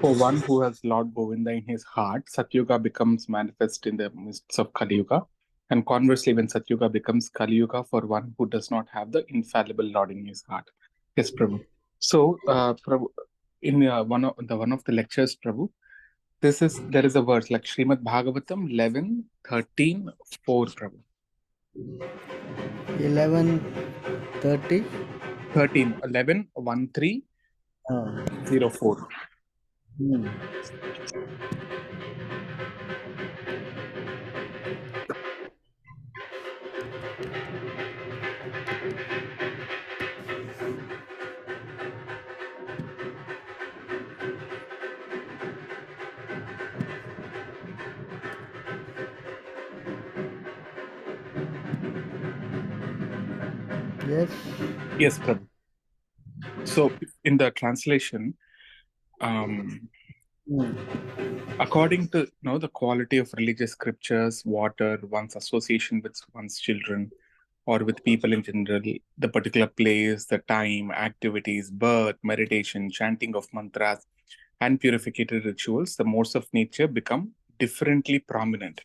For one who has Lord Govinda in his heart, Satyuga becomes manifest in the midst of Kali Yuga. And conversely, when Satyuga becomes Kali Yuga for one who does not have the infallible Lord in his heart. Yes, Prabhu. So, Prabhu, in one of the lectures, Prabhu, there is a verse like Srimad Bhagavatam 11:13:4, Prabhu. 11:30? 11:13:04. Yes. Yes, Prabhu. So, in the translation, according to the quality of religious scriptures, water, one's association with one's children, or with people in general, the particular place, the time, activities, birth, meditation, chanting of mantras, and purificatory rituals, the modes of nature become differently prominent.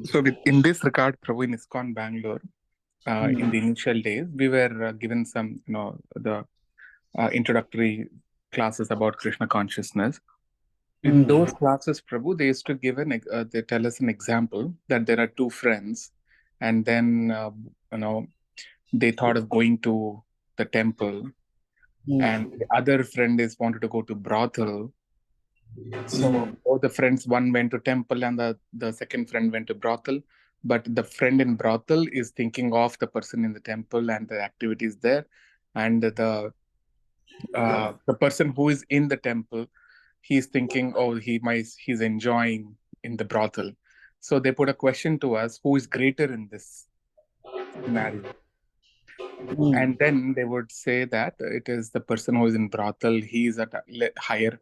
So, in this regard, Prabhu, in ISKCON Bangalore, in the initial days, we were given some, the introductory classes about Krishna consciousness. In those classes, Prabhu, they used to give they tell us an example that there are two friends, and then they thought of going to the temple, and the other friend is wanted to go to brothel. So both the friends, one went to temple and the second friend went to brothel. But the friend in brothel is thinking of the person in the temple and the activities there, and the person who is in the temple, he's thinking, oh, he's enjoying in the brothel. So they put a question to us: who is greater in this scenario? And then they would say that it is the person who is in brothel. He is at a higher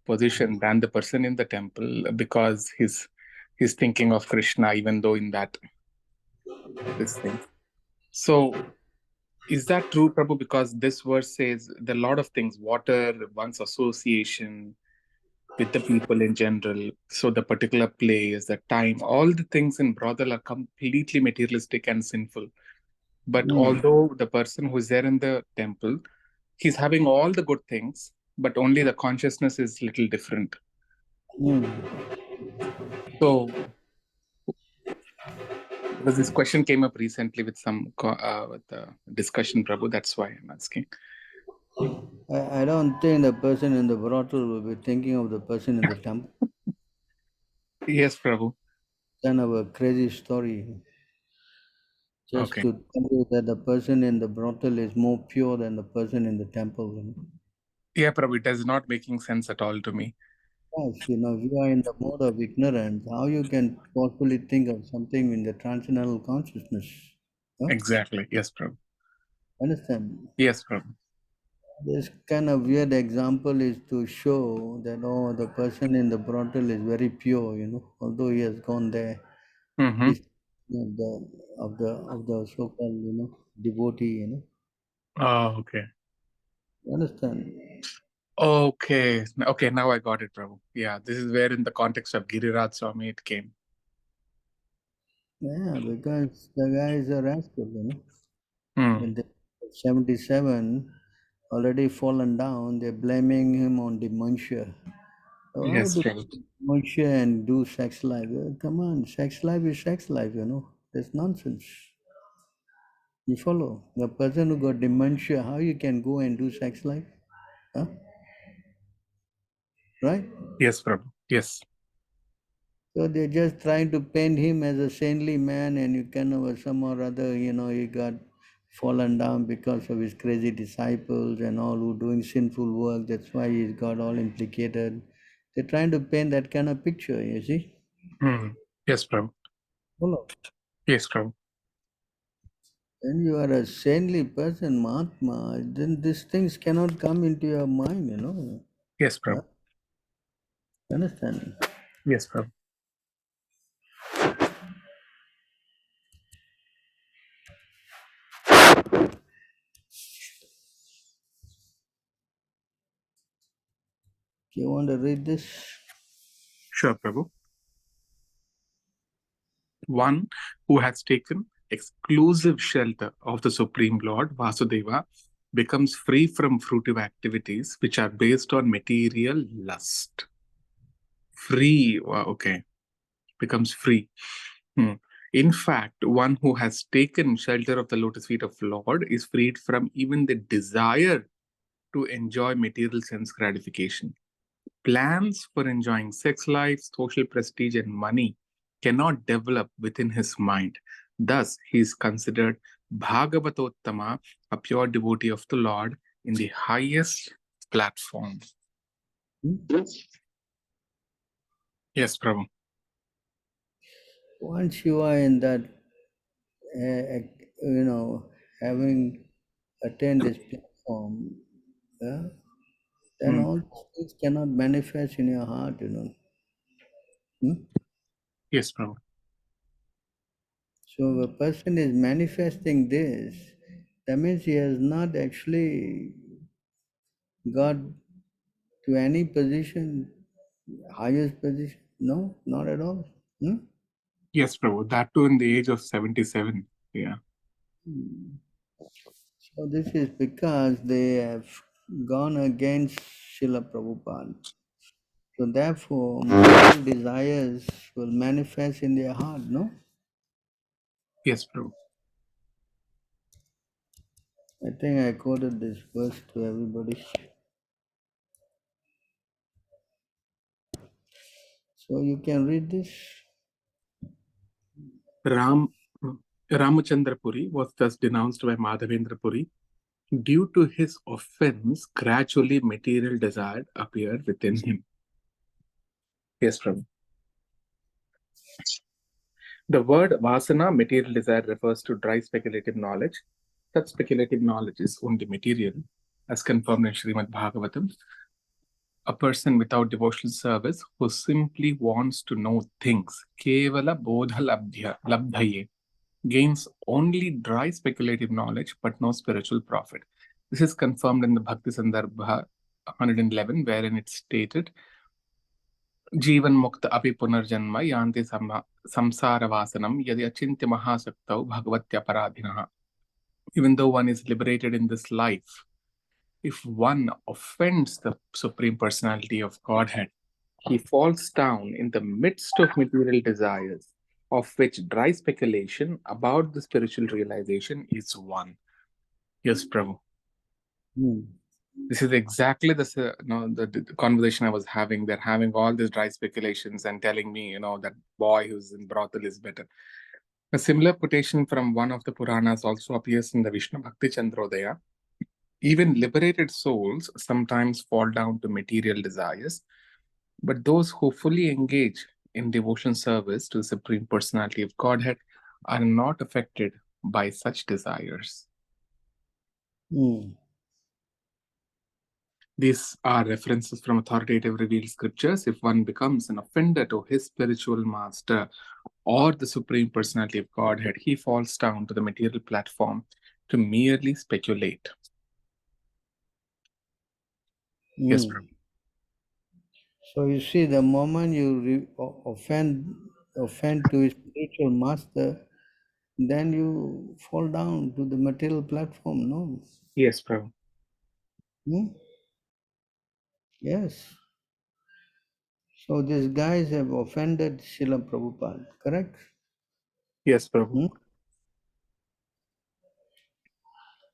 position than the person in the temple because he's thinking of Krishna, even though in that this thing. So is that true, Prabhu? Because this verse says there are a lot of things: water, one's association with the people in general. So the particular place, the time, all the things in brothel are completely materialistic and sinful. But although the person who's there in the temple, he's having all the good things, but only the consciousness is little different. So, because this question came up recently with some with the discussion, Prabhu, that's why I'm asking. I don't think the person in the brothel will be thinking of the person in the temple. Yes, Prabhu. Kind of a crazy story. Just Okay. to tell you that the person in the brothel is more pure than the person in the temple. Yeah, Prabhu, it is not making sense at all to me. Yes, we are in the mode of ignorance. How you can possibly think of something in the transcendental consciousness? Huh? Exactly. Yes, Prabhu. Understand? Yes, Prabhu. This kind of weird example is to show that the person in the brothel is very pure, although he has gone there. Mm-hmm. He's of the so-called devotee, Oh, okay. Understand? Okay. Okay, now I got it, Prabhu. Yeah, this is where in the context of Giriraj Swami it came. Yeah, because the guy is a rascal, Hmm. When they 77 already fallen down, they're blaming him on dementia. How Yes, do Prabhu. dementia and do sex life? Come on, sex life is sex life, That's nonsense. You follow? The person who got dementia, how you can go and do sex life? Huh? Right? Yes, Prabhu. Yes. So they're just trying to paint him as a saintly man, and you can know some or other, he got fallen down because of his crazy disciples and all who doing sinful work. That's why he's got all implicated. They're trying to paint that kind of picture, you see. Hmm. Yes, Prabhu. Follow. Yes, Prabhu. When you are a saintly person, Mahatma, then these things cannot come into your mind, Yes, Prabhu. Understand? Yes, Prabhu. You want to read this? Sure, Prabhu. One who has taken exclusive shelter of the Supreme Lord, Vasudeva, becomes free from fruitive activities which are based on material lust. Free, wow, okay, becomes free. Hmm. In fact, one who has taken shelter of the lotus feet of Lord is freed from even the desire to enjoy material sense gratification. Plans for enjoying sex life, social prestige, and money cannot develop within his mind. Thus, he is considered Bhagavatottama, a pure devotee of the Lord, in the highest platform. Yes, Prabhu. Once you are in that, having attained this platform, yeah, then all these things cannot manifest in your heart. Yes, Prabhu. So if a person is manifesting this, that means he has not actually got to any position, highest position. No, not at all. Yes, Prabhu. That too in the age of 77. Yeah. So this is because they have gone against Srila Prabhupada. So therefore, material desires will manifest in their heart, no? Yes, Prabhu. I think I quoted this verse to everybody. So you can read this. Ramachandra Puri was thus denounced by Madhavendra Puri. Due to his offense, gradually material desire appeared within him. Yes, Prabhu. The word vasana, material desire, refers to dry speculative knowledge. Such speculative knowledge is only material, as confirmed in Srimad Bhagavatam. A person without devotional service who simply wants to know things, kevala bodha labdhaye, gains only dry speculative knowledge but no spiritual profit. This is confirmed in the Bhakti Sandarbha 111, wherein it's stated, Jivan Mukta api punarjanma yanti samsara vasanam yadi achintya mahasaktau bhagavatya paradhinaha. Even though one is liberated in this life, if one offends the Supreme Personality of Godhead, he falls down in the midst of material desires, of which dry speculation about the spiritual realization is one. Yes, Prabhu. This is exactly the conversation I was having. They're having all these dry speculations and telling me, that boy who's in brothel is better. A similar quotation from one of the Puranas also appears in the Vishnu Bhakti Chandrodaya. Even liberated souls sometimes fall down to material desires, but those who fully engage in devotion service to the Supreme Personality of Godhead are not affected by such desires. These are references from authoritative revealed scriptures. If one becomes an offender to his spiritual master or the Supreme Personality of Godhead, he falls down to the material platform to merely speculate. Yes, Prabhu. So you see, the moment you offend to his spiritual master, then you fall down to the material platform, no? Yes, Prabhu. Yes. So these guys have offended Srila Prabhupada, correct? Yes, Prabhu.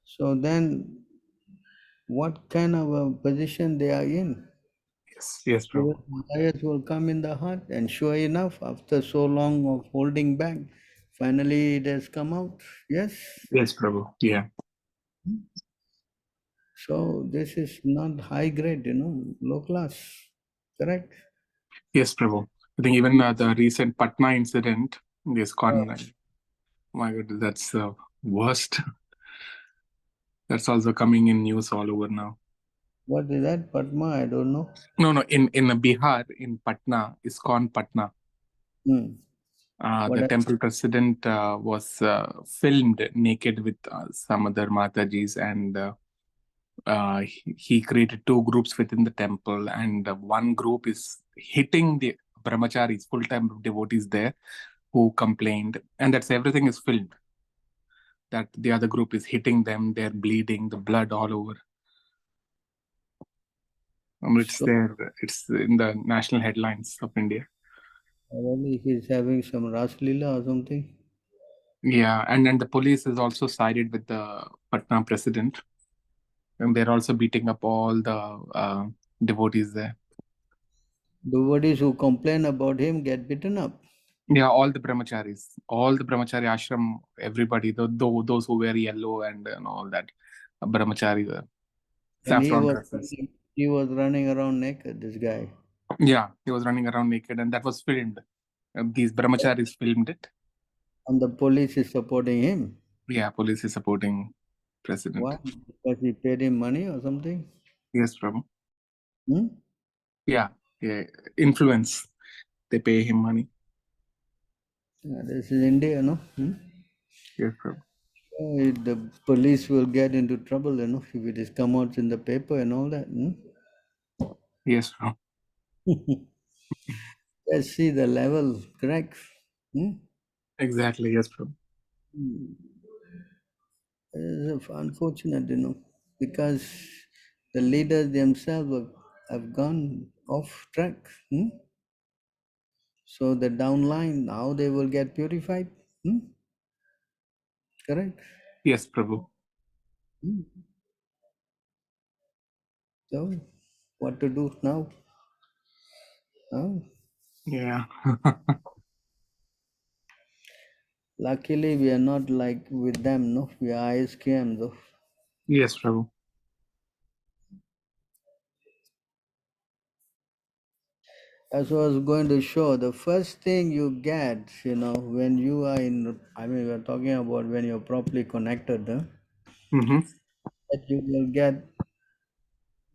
So then, what kind of a position they are in? Yes, Prabhu. Desires will come in the heart, and sure enough, after so long of holding back, finally it has come out. Yes. Yes, Prabhu. Yeah. So this is not high grade, low class, correct? Yes, Prabhu. I think even the recent Patna incident, this my God, that's the worst. That's also coming in news all over now. What is that, Padma? I don't know. No, in Bihar, in Patna, ISKCON Patna. The temple president was filmed naked with some other Matajis, and he created two groups within the temple, and one group is hitting the brahmacharis, full-time devotees there, who complained, and that's everything is filmed. That the other group is hitting them, they're bleeding, the blood all over. It's there. It's in the national headlines of India. Probably he's having some Ras Leela or something. Yeah, and then the police is also sided with the Patna president, and they're also beating up all the devotees there. Devotees who complain about him get beaten up. Yeah, all the brahmacharis, all the brahmachari ashram, everybody, those who wear yellow and all that, brahmachari, And saffron dresses. he was running around naked, this guy. Yeah, he was running around naked, and that was filmed. These brahmacharis filmed it. And the police is supporting him. Yeah, police is supporting president. Why? Because he paid him money or something? Yes, Prabhu. Yeah, influence. They pay him money. Yeah, this is India, no? Yes, Prabhu. The police will get into trouble, if it is come out in the paper and all that. Yes, Prabhu. Let's see the level, correct? Exactly, yes, Prabhu. It's unfortunate, because the leaders themselves have gone off track. So the downline, how they will get purified? Correct? Yes, Prabhu. Hmm. So what to do now? Oh, Yeah. luckily we are not like with them, no? We are ISKM though. Yes, Prabhu. As I was going to show, the first thing you get, when you are in, we are talking about when you're properly connected, Mm-hmm. that you will get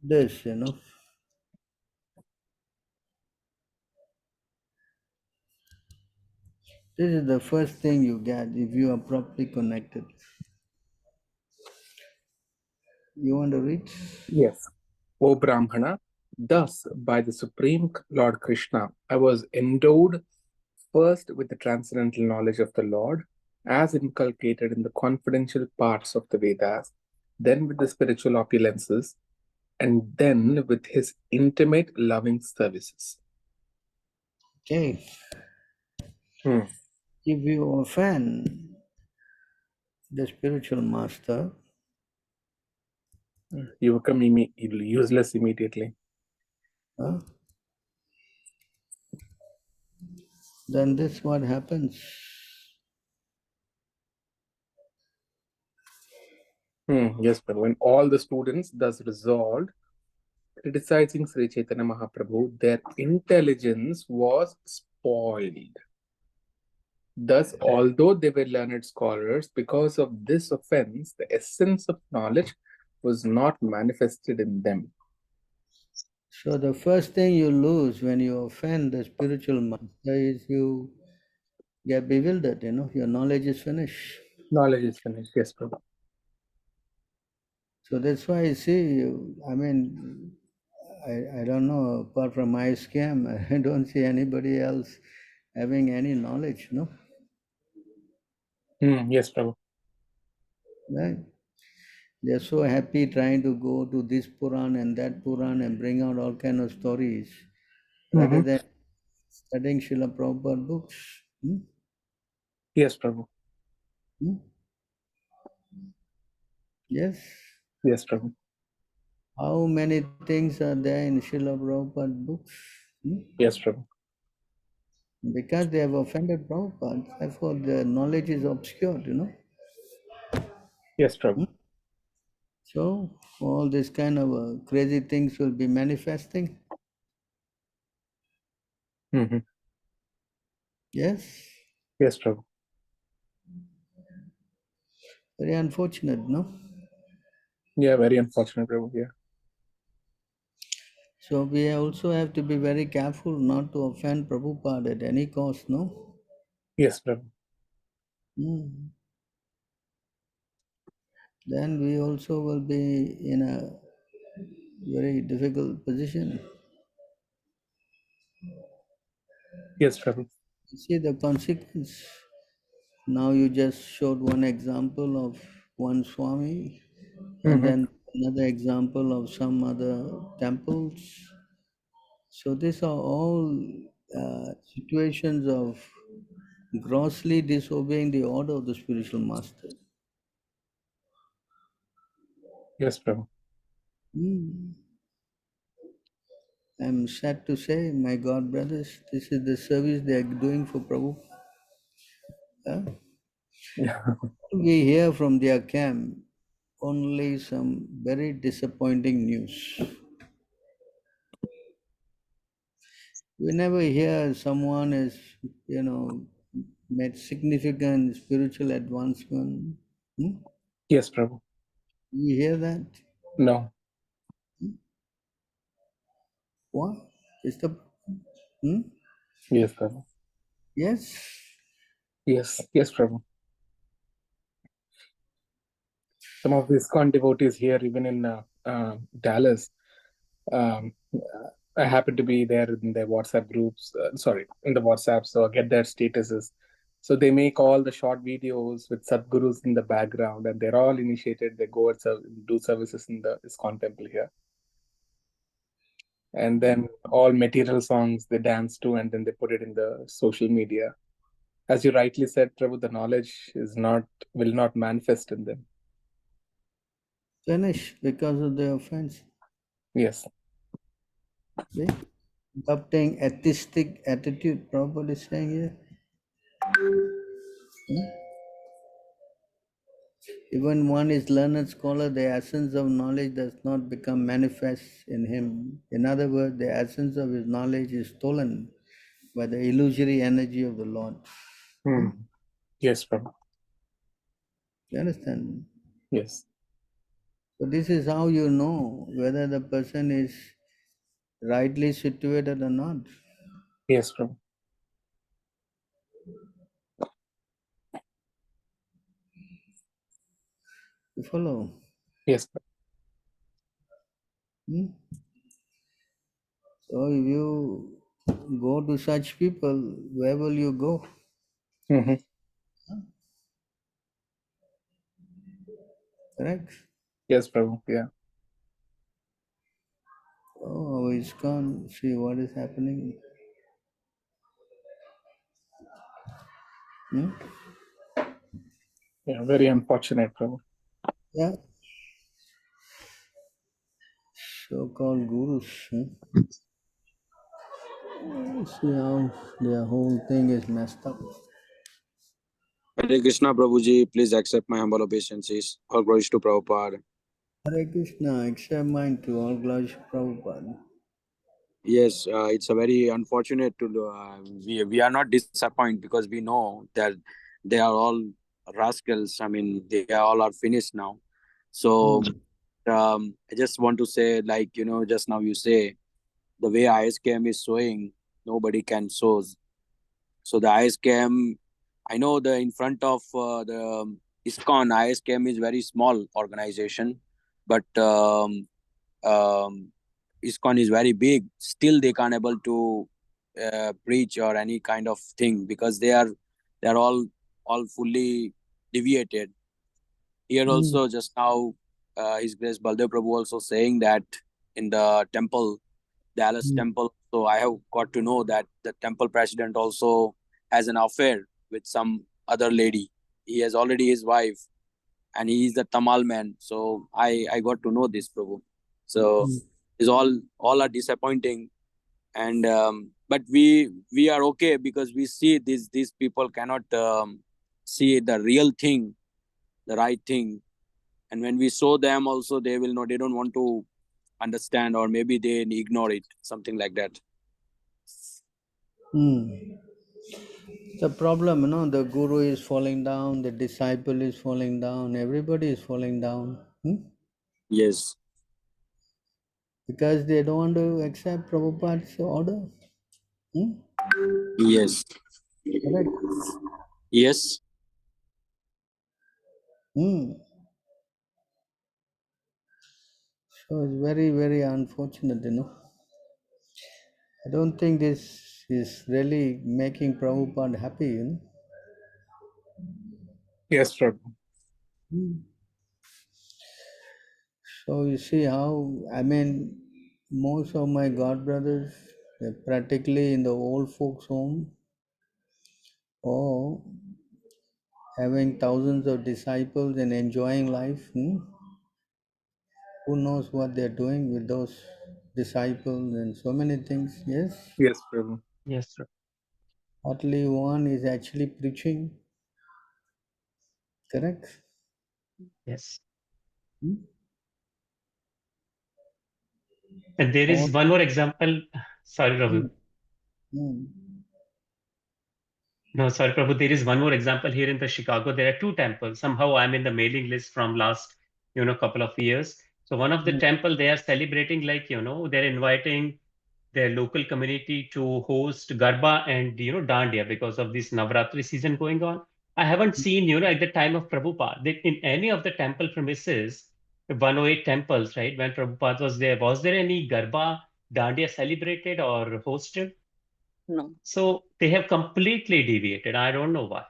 this, This is the first thing you get if you are properly connected. You want to read? Yes. O Brahmana, thus by the Supreme Lord Krishna, I was endowed first with the transcendental knowledge of the Lord, as inculcated in the confidential parts of the Vedas, then with the spiritual opulences, and then with his intimate loving services. Okay. Hmm. If you offend the spiritual master, You become useless immediately. then this what happens. Yes, Prabhu. When all the students thus resolved, criticizing Sri Chaitanya Mahaprabhu, their intelligence was spoiled. Thus, although they were learned scholars, because of this offense, the essence of knowledge was not manifested in them. So the first thing you lose when you offend the spiritual master is you get bewildered, your knowledge is finished. Knowledge is finished. Yes, Prabhu. So that's why I see, I don't know, apart from my scam, I don't see anybody else having any knowledge, no? Yes, Prabhu. Right? They're so happy trying to go to this Puran and that Puran and bring out all kind of stories rather than studying Srila Prabhupada books. Yes, Prabhu. Hmm? Yes. Yes, Prabhu. How many things are there in Srila Prabhupada books? Yes, Prabhu. Because they have offended Prabhupada, therefore the knowledge is obscured, Yes, Prabhu. So all these kind of crazy things will be manifesting. Yes. Yes, Prabhu. Very unfortunate, no? Yeah, very unfortunate, Prabhu. Yeah. So we also have to be very careful not to offend Prabhupada at any cost, no? Yes, Prabhu. Then we also will be in a very difficult position. Yes, Prabhu. You see the consequence. Now you just showed one example of one Swami and then another example of some other temples. So these are all situations of grossly disobeying the order of the spiritual master. Yes, Prabhu. I'm sad to say, my God brothers, this is the service they are doing for Prabhu. Yeah. We hear from their camp only some very disappointing news. We never hear someone has, made significant spiritual advancement. Yes, Prabhu. We hear that. No. What? Is the Yes, Prabhu. Yes. Yes. Yes, Prabhu. Some of the ISKCON devotees here, even in Dallas, um, I happen to be there in their WhatsApp groups. In the WhatsApp, so I get their statuses. So they make all the short videos with Sadgurus in the background, and they're all initiated. They go and do services in the ISKCON temple here. and then all material songs they dance to, and then they put it in the social media. As you rightly said, Prabhu, the knowledge will not manifest in them. Finish because of the offense. Yes. See? Adopting atheistic attitude, Prabhupada is saying here. Even one is learned scholar, the essence of knowledge does not become manifest in him. In other words, the essence of his knowledge is stolen by the illusory energy of the Lord. Yes, Prabhu. You understand? Yes. So this is how you know whether the person is rightly situated or not. Yes, Prabhu. You follow? Yes, Prabhu. So if you go to such people, where will you go? Correct? Yes, Prabhu. Yeah. Oh, ISKCON, see what is happening. Yeah, very unfortunate, Prabhu. Yeah. So-called gurus. See how their whole thing is messed up. Hare Krishna Prabhuji, please accept my humble obeisances. All glories to Prabhupada. Hare Krishna, accept mine to all glories to Prabhupada. Yes, it's a very unfortunate to we are not disappointed because we know that they are all rascals. I mean, they all are finished now. So I just want to say, like, just now you say the way ISKM is showing, nobody can show. So the ISKM, I know the in front of the ISKCON, ISKM is very small organization, but ISKCON is very big. Still, they can't able to preach or any kind of thing because they're all fully deviated. Here also, just now, His Grace Baldev Prabhu also saying that in the temple, Dallas temple. So I have got to know that the temple president also has an affair with some other lady. He has already his wife, and he is the Tamal man. So I got to know this, Prabhu. So it's all are disappointing, and but we are okay because we see these people cannot see the real thing, the right thing, and when we show them also they don't want to understand, or maybe they ignore it, something like that. The problem, the guru is falling down, the disciple is falling down, everybody is falling down. Yes. Because they don't want to accept Prabhupada's order. Yes. Correct. Yes. So it's very, very unfortunate, I don't think this is really making Prabhupada happy, Yes, Prabhu. So you see how, most of my god brothers, they're practically in the old folks' home or having thousands of disciples and enjoying life. Who knows what they're doing with those disciples and so many things. Yes. Yes, Prabhu. Yes, sir. Hardly one is actually preaching. Correct? Yes. And there All, is one more example. Sorry, Prabhu. No, sorry, Prabhu. There is one more example here in the Chicago. There are two temples. Somehow I'm in the mailing list from last, couple of years. So one of the temple, they are celebrating like, they're inviting their local community to host Garba and, Dandiya because of this Navratri season going on. I haven't seen, at the time of Prabhupada, that in any of the temple premises, 108 temples, right? When Prabhupada was there any Garba, Dandiya celebrated or hosted? No. So they have completely deviated. I don't know why.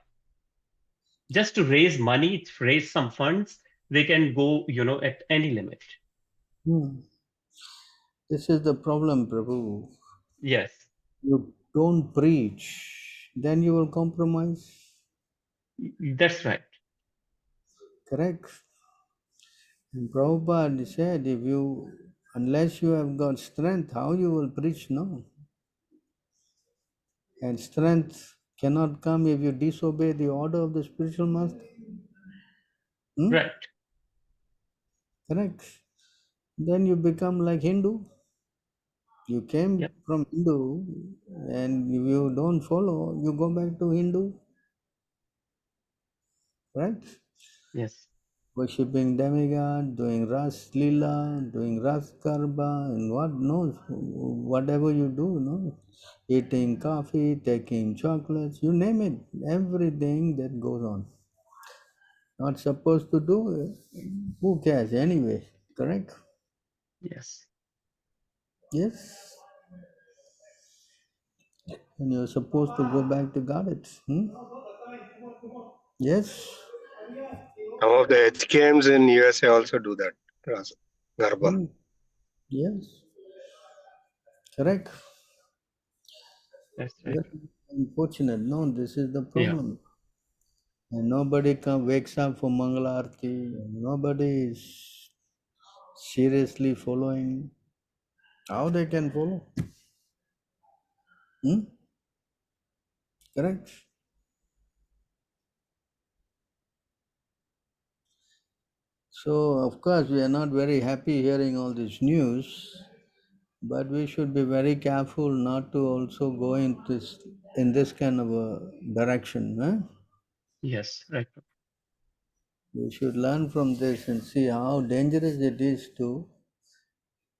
Just to raise money, raise some funds, they can go, at any limit. This is the problem, Prabhu. Yes, You don't preach, then you will compromise. that's right. Correct? And Prabhupada said, unless you have got strength, how you will preach? No. And strength cannot come if you disobey the order of the spiritual master. Right. Correct? Then you become like Hindu. You came Yep. from Hindu, and if you don't follow, you go back to Hindu. Right? Yes. Worshipping demigod, doing Ras Lila, doing Ras Karba, and what knows, whatever you do, no? Eating coffee, taking chocolates, you name it, everything that goes on. Not supposed to do, who cares anyway, correct? Yes. Yes. And you're supposed to go back to goddess. Yes. Some of the HKMs in USA also do that. Garba. Yes. Correct. That's right. Very unfortunate. No, this is the Yeah. problem. And nobody wakes up for Mangala Arati. Nobody is seriously following. How they can follow? Correct. So, of course, we are not very happy hearing all this news, but we should be very careful not to also go in this kind of a direction. Yes. Right. We should learn from this and see how dangerous it is to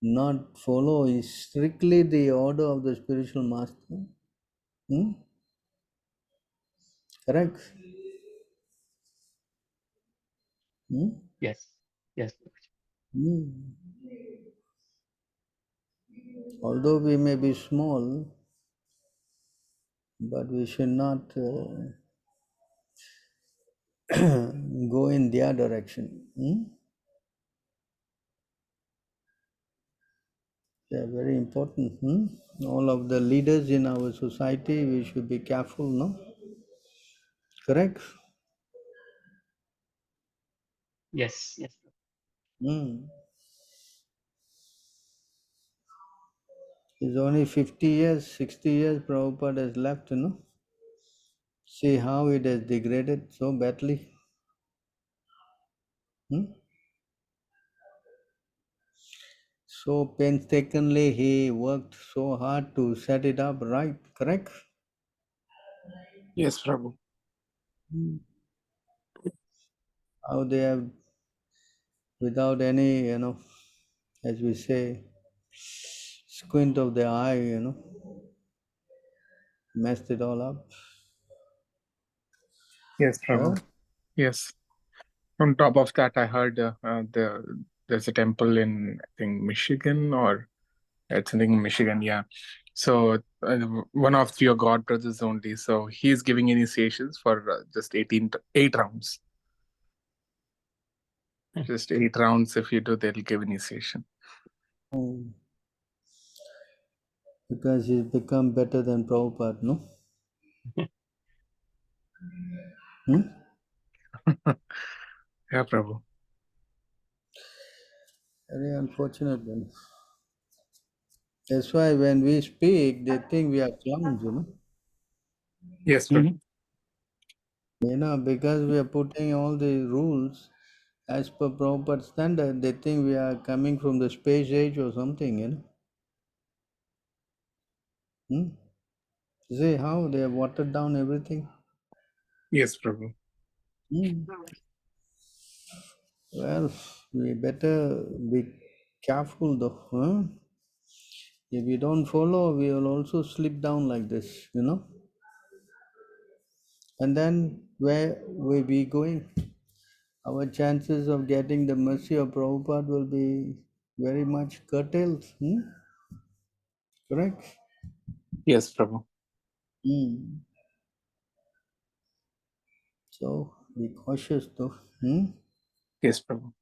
not follow strictly the order of the spiritual master. Correct? Yes. Yes. Although we may be small, but we should not go in their direction. They are very important. All of the leaders in our society, we should be careful, no? Correct? Yes. Yes. It's only 50 years, 60 years Prabhupada has left, See how it has degraded so badly. So painstakingly he worked so hard to set it up right, correct? Yes, Prabhu. How they have, without any, as we say, squint of the eye, messed it all up. Yes, Prabhu. Yes. On top of that, I heard there's a temple in, I think, Michigan, or it's in Michigan, yeah. So one of your god brothers only. So he's giving initiations for just 8 rounds. Just 8 rounds. If you do, they'll give initiation. Because he's become better than Prabhupada, no? Yeah, Prabhu. Very unfortunate one. That's why when we speak, they think we are clowns, Yes, Prabhu. Because we are putting all the rules as per Prabhupada standard, they think we are coming from the space age or something, See how they have watered down everything? Yes, Prabhu. Well, we better be careful though, If we don't follow, we will also slip down like this, And then where we be going? Our chances of getting the mercy of Prabhupada will be very much curtailed. Correct? Yes, Prabhu. So be cautious though. Yes, Prabhu.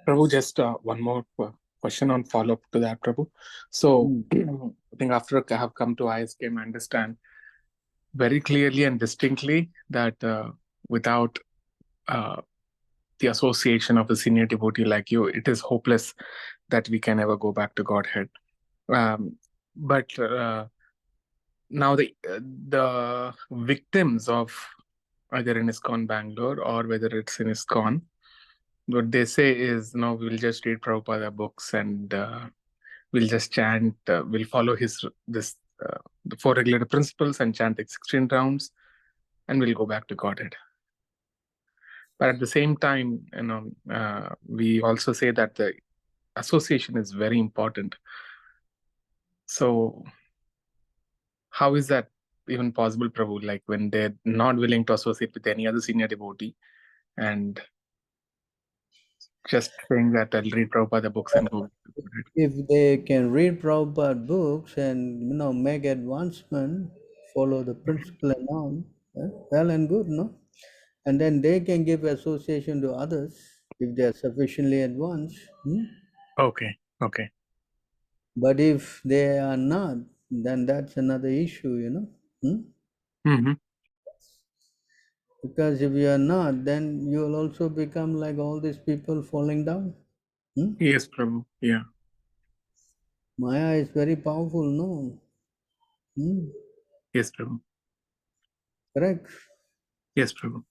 Prabhu, just one more question on follow-up to that, Prabhu. So I think after I have come to ISKM, I understand very clearly and distinctly that without the association of a senior devotee like you, it is hopeless that we can ever go back to Godhead. But now the victims of either in ISKCON Bangalore or whether it's in ISKCON, what they say is, no, we'll just read Prabhupada books and we'll just chant, we'll follow the four regulative principles and chant 16 rounds, and we'll go back to Godhead. But at the same time, we also say that the association is very important. So how is that even possible, Prabhu? Like when they're not willing to associate with any other senior devotee and just saying that I'll read Prabhupada books and go. If they can read Prabhupada books and make advancement, follow the principle and all, well and good, no? And then they can give association to others if they are sufficiently advanced. Okay. But if they are not, then that's another issue, Mm-hmm. Because if you are not, then you will also become like all these people falling down. Yes, Prabhu. Yeah. Maya is very powerful, no? Yes, Prabhu. Correct. Yes, Prabhu.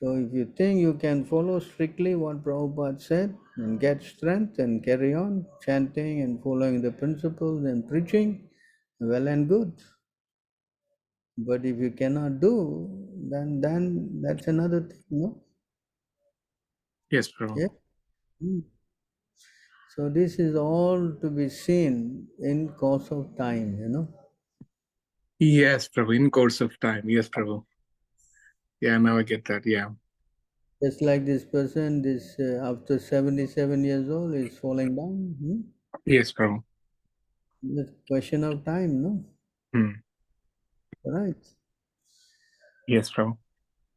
So if you think you can follow strictly what Prabhupada said and get strength and carry on chanting and following the principles and preaching, well and good. But if you cannot do, then that's another thing, no? Yes, Prabhu. Yeah. So this is all to be seen in course of time, Yes, Prabhu. In course of time. Yes, Prabhu. Yeah, now I get that. Yeah. Just like this person, after 77 years old is falling down. Yes, Prabhu. It's a question of time, no? Right. Yes, Prabhu.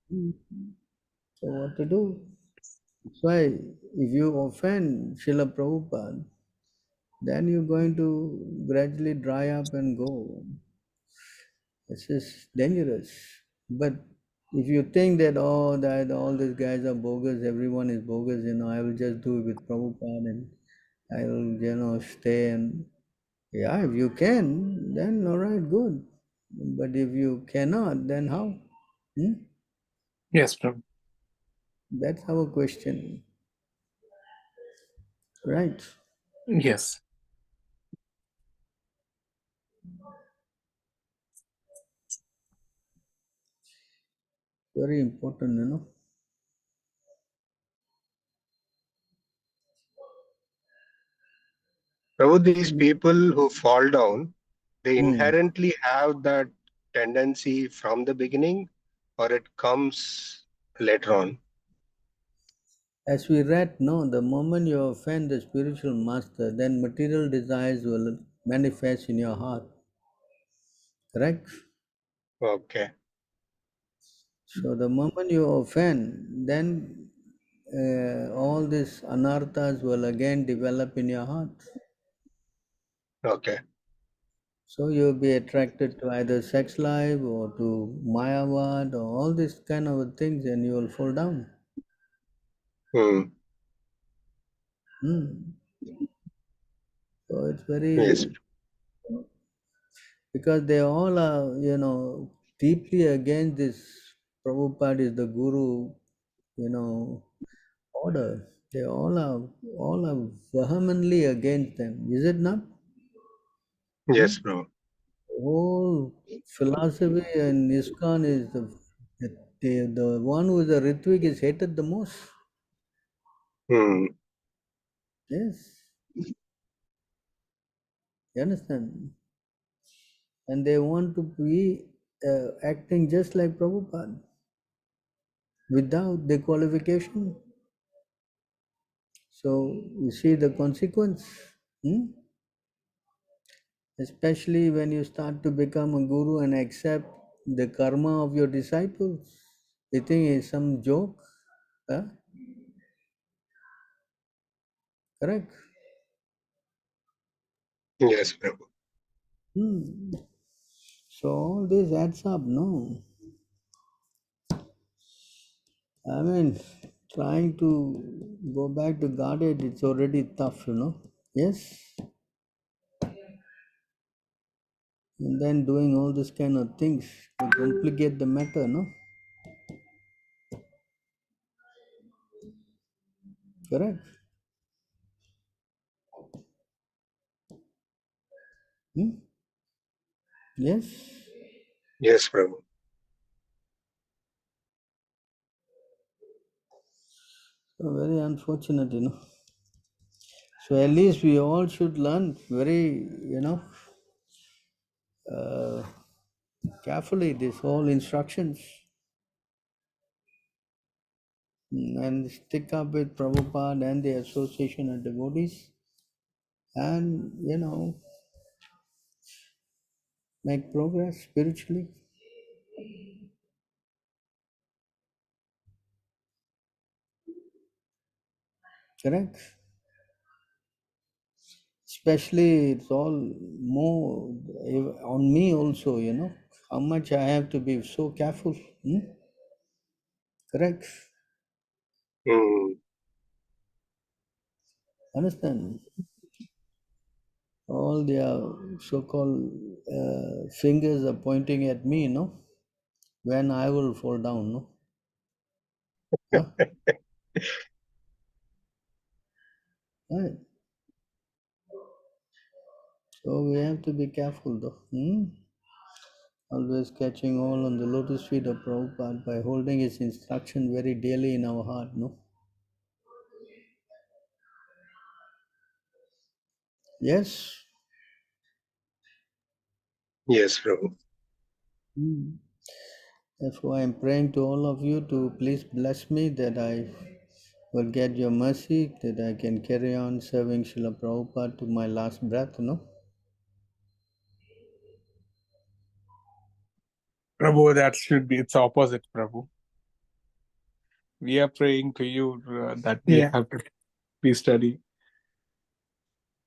So what to do? That's why if you offend Srila Prabhupada, then you're going to gradually dry up and go. This is dangerous. But if you think that, that all these guys are bogus, everyone is bogus, I will just do it with Prabhupada and I will, stay and, yeah, if you can, then all right, good. But if you cannot, then how? Yes, Prabhu. That's our question. Right. Yes. Very important, Prabhu, these people who fall down, they Hmm. inherently have that tendency from the beginning, or it comes later on? As we read, no, the moment you offend the spiritual master, then material desires will manifest in your heart. Correct? Okay. So the moment you offend, then all these anarthas will again develop in your heart. Okay. So you'll be attracted to either sex life or to Mayavad or all these kind of things, and you will fall down. So it's very, Yes. because they all are, deeply against this Prabhupada is the Guru, order. They all are vehemently against them. Is it not? Yes, Prabhu. The whole philosophy in ISKCON is the one who is a Ritvik is hated the most. Yes. You understand? And they want to be acting just like Prabhupada without the qualification. So you see the consequence. Especially when you start to become a guru and accept the karma of your disciples. You think it's some joke? Huh? Correct? Yes, Prabhu. So all this adds up, no? I mean, trying to go back to Godhead, it's already tough, Yes? And then doing all this kind of things to complicate the matter, no? Correct? Yes? Yes, Prabhu. So very unfortunate, So at least we all should learn very, carefully this whole instructions and stick up with Prabhupada and the Association of Devotees and, make progress spiritually. Correct? Especially it's all more on me also, how much I have to be so careful. Correct? Mm. Understand? All their so-called fingers are pointing at me, when I will fall down, no? Huh? Right. So we have to be careful though. Always catching all on the lotus feet of Prabhupada by holding his instruction very dearly in our heart, no? Yes? Yes, Prabhu. Therefore, I am praying to all of you to please bless me that I will get your mercy, that I can carry on serving Srila Prabhupada to my last breath, Prabhu, that should be, it's opposite, Prabhu. We are praying to you that we have to be steady.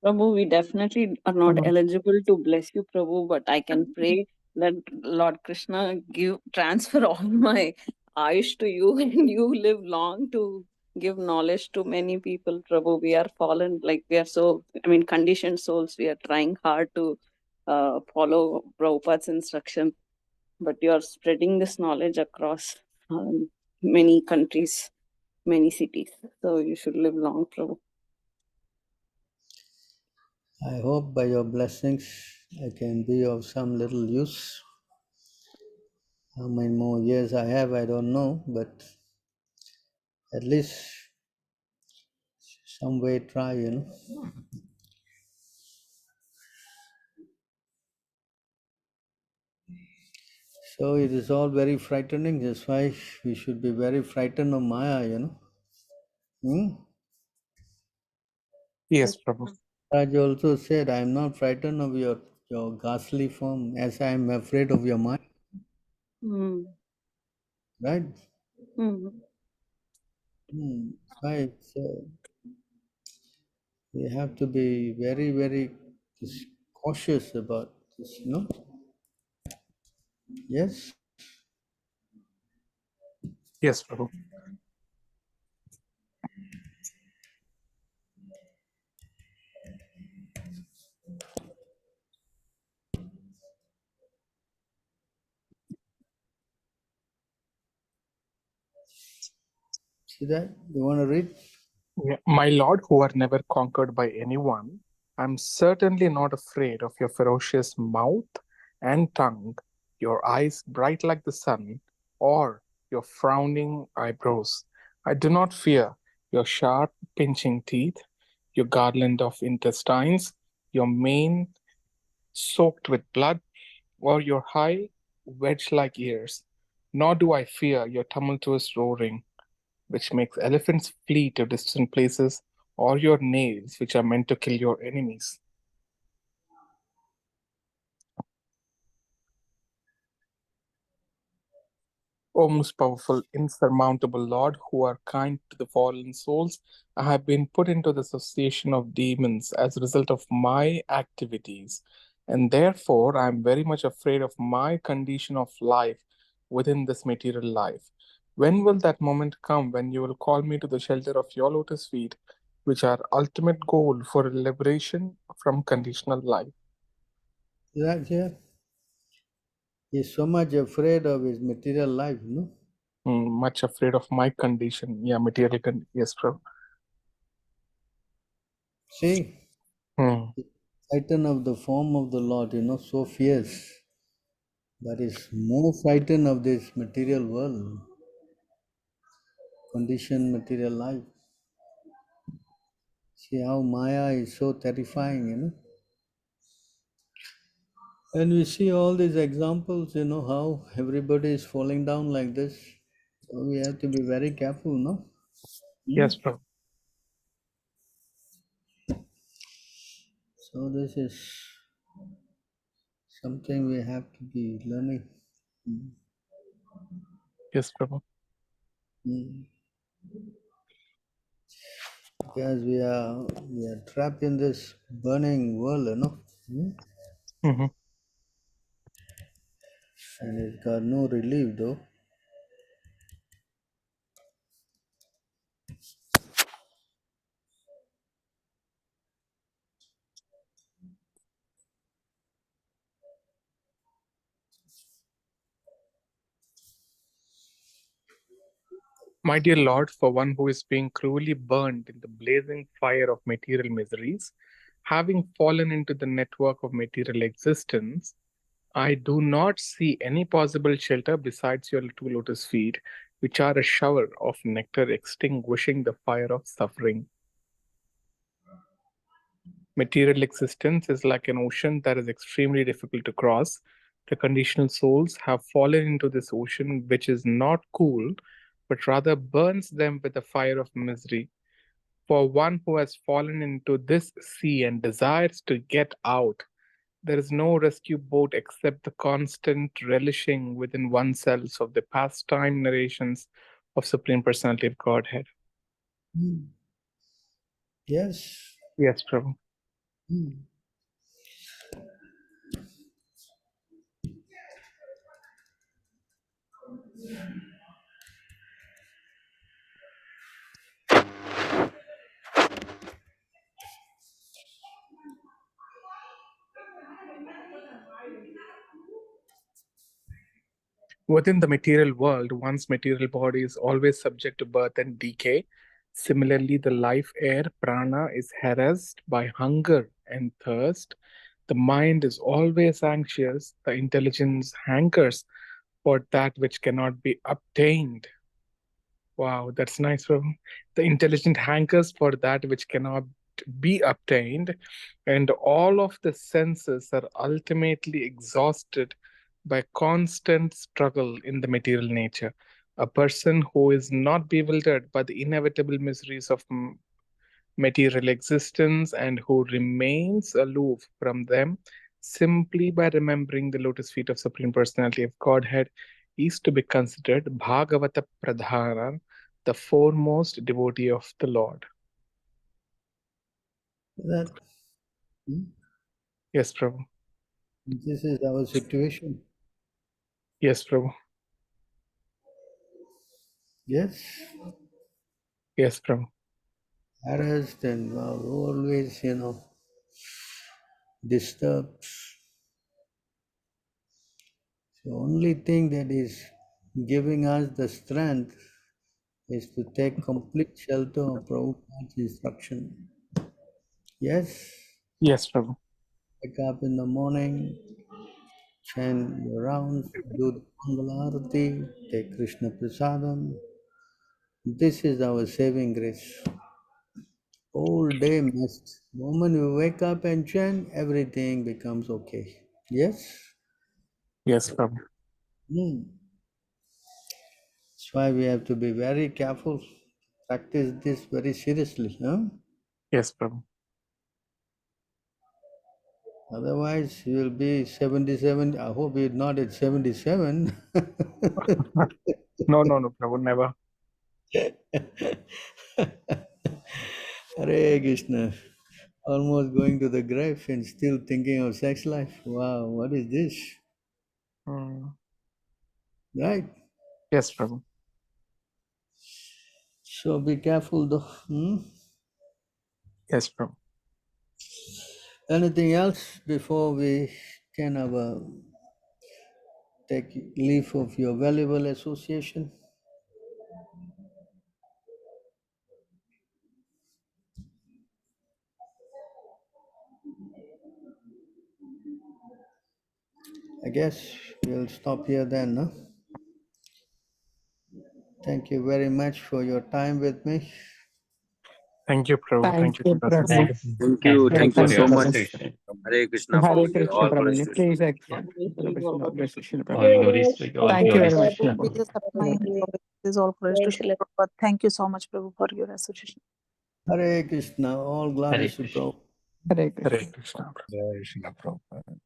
Prabhu, we definitely are not eligible to bless you, Prabhu, but I can pray that Lord Krishna transfer all my ayush to you and you live long to give knowledge to many people, Prabhu. We are fallen, we are so, conditioned souls. We are trying hard to follow Prabhupada's instruction, but you are spreading this knowledge across many countries, many cities. So you should live long, Prabhu. I hope by your blessings I can be of some little use. How many more years I have, I don't know, but at least some way try, So it is all very frightening. That's why we should be very frightened of Maya, Yes, Prabhu. Raj also said, I am not frightened of your ghastly form as I am afraid of your mind. Right? Right. So we have to be very, very cautious about this, Yes? Yes, Prabhu. See that? You want to read? Yeah. My Lord, who are never conquered by anyone, I'm certainly not afraid of your ferocious mouth and tongue, your eyes bright like the sun, or your frowning eyebrows. I do not fear your sharp, pinching teeth, your garland of intestines, your mane soaked with blood, or your high, wedge like ears. Nor do I fear your tumultuous roaring, which makes elephants flee to distant places, or your nails, which are meant to kill your enemies. O most powerful, insurmountable Lord, who are kind to the fallen souls, I have been put into the association of demons as a result of my activities, and therefore I am very much afraid of my condition of life within this material life. When will that moment come when you will call me to the shelter of your lotus feet, which are ultimate goal for liberation from conditional life? Right here. He's so much afraid of his material life, no? Much afraid of my condition. Yeah, material condition. Yes, Prabhu. See, Hmm. frightened of the form of the Lord, so fierce, but is more frightened of this material world, conditioned material life. See how Maya is so terrifying, And we see all these examples, how everybody is falling down like this. So we have to be very careful, no? Yes, Prabhu. So this is something we have to be learning. Yes, Prabhu. Because we are trapped in this burning world, Mm-hmm. And it's got no relief though. My dear Lord, for one who is being cruelly burned in the blazing fire of material miseries, having fallen into the network of material existence, I do not see any possible shelter besides your two lotus feet, which are a shower of nectar extinguishing the fire of suffering. Material existence is like an ocean that is extremely difficult to cross. The conditional souls have fallen into this ocean, which is not cool, but rather burns them with the fire of misery. For one who has fallen into this sea and desires to get out, there is no rescue boat except the constant relishing within oneself of the pastime narrations of Supreme Personality of Godhead. Yes. Yes, Prabhu. Within the material world, one's material body is always subject to birth and decay. Similarly, the life air, prana, is harassed by hunger and thirst. The mind is always anxious. The intelligence hankers for that which cannot be obtained. Wow, that's nice. The intelligent hankers for that which cannot be obtained, and all of the senses are ultimately exhausted by constant struggle in the material nature. A person who is not bewildered by the inevitable miseries of material existence and who remains aloof from them simply by remembering the lotus feet of Supreme Personality of Godhead is to be considered Bhagavata Pradhana, the foremost devotee of the Lord. That Yes, Prabhu. this is our situation. Yes, Prabhu. Yes. Yes, Prabhu. Harassed and always, disturbed. The only thing that is giving us the strength is to take complete shelter of Prabhupada's instruction. Yes. Yes, Prabhu. Wake up in the morning, chant your rounds, do the Mangala Arati, take Krishna Prasadam. This is our saving grace. All day must. The moment you wake up and chant, everything becomes okay. Yes? Yes, Prabhu. That's why we have to be very careful. Practice this very seriously. Huh? Yes, Prabhu. Otherwise, you will be 77. I hope you're not at 77. No, Prabhu, never. Hare Krishna. Almost going to the grave and still thinking of sex life. Wow, what is this? Right? Yes, Prabhu. So be careful though. Yes, Prabhu. Anything else before we can have take leave of your valuable association? I guess we'll stop here then, no? Thank you very much for your time with me. Thank you, Prabhu. Thank Thank you, you for the Prabhu. Thank Thank you you for so your much. association. Hare Krishna, Hare Prabhuji. Krishna, All glories Prabhuji. to you. Please accept. Hare Krishna, all glories to Srila All Prabhupada. glories to you. All Thank you very glories. much, Prabhu. Please accept my this is all glories to Srila Prabhupada. Thank you so much, Prabhu, for your association. Hare Krishna, all Hare glories to Krishna. Prabhupada. Hare Krishna. Hare Krishna. Jai Srila Prabhupada.